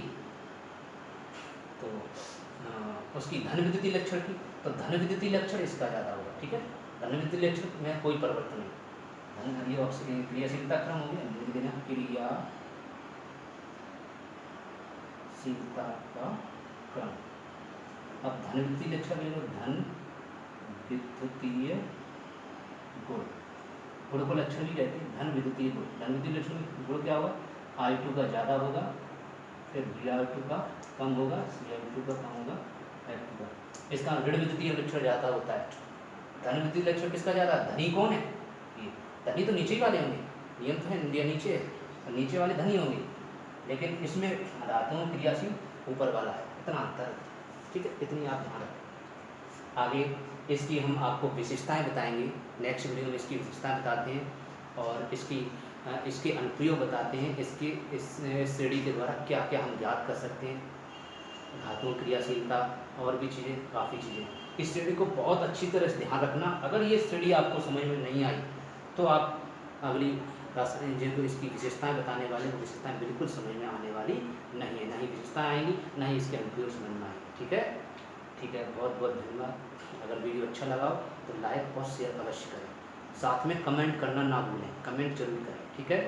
तो उसकी धन विद्युतीय लक्षण की, तो धन विद्युतीय लक्षण इसका ज़्यादा होगा, ठीक है, धन विद्युतीय लक्षण में कोई परिवर्तन नहीं, ये क्रियाशीलता क्रम हो गया, क्रियाशीलता का क्रम। अब धन विद्युतीय लक्षण ले लो, धन विद्युतीय गुण को लक्षण भी कहते हैं, धन विद्युतीय गुण, धन विद्युतीय लक्षण गुण क्या होगा, I2 का ज़्यादा होगा, फिर Br2 का कम होगा, Cl2 का कम होगा, F2 का, इसका ऋण विद्युतीय लक्षण ज़्यादा होता है। धन विद्युतीय लक्षण किसका ज़्यादा, धनी कौन है, ये धनी तो नीचे ही वाले होंगे, नियम तो है इंडिया नीचे है, तो नीचे वाले धनी होंगे, लेकिन इसमें धातुओं क्रियाशील ऊपर वाला है, इतना अंतर है, ठीक है, इतनी आप ध्यान रखें। आगे इसकी हम आपको विशेषताएं बताएंगे। नेक्स्ट वीडियो में इसकी विशेषताएं बताते हैं और इसके अनुप्रयोग बताते हैं। इस श्रेणी के द्वारा क्या क्या हम याद कर सकते हैं, धातुओं क्रियाशीलता और भी चीज़ें, काफ़ी चीज़ें। इस श्रेणी को बहुत अच्छी तरह से ध्यान रखना। अगर ये श्रेणी आपको समझ में नहीं आई तो आप अगली जो इसकी विशेषताएं बताने वाले वो विशेषताएं बिल्कुल समझ में आने वाली नहीं है, ना ही विशेषताएं आएंगी, ना ही इसके अनुप्रयोग समझ में आएंगे। ठीक है, ठीक है, बहुत बहुत धन्यवाद। अगर वीडियो अच्छा लगा हो तो लाइक और शेयर अवश्य करें, साथ में कमेंट करना ना भूलें, कमेंट जरूर करें। ठीक है।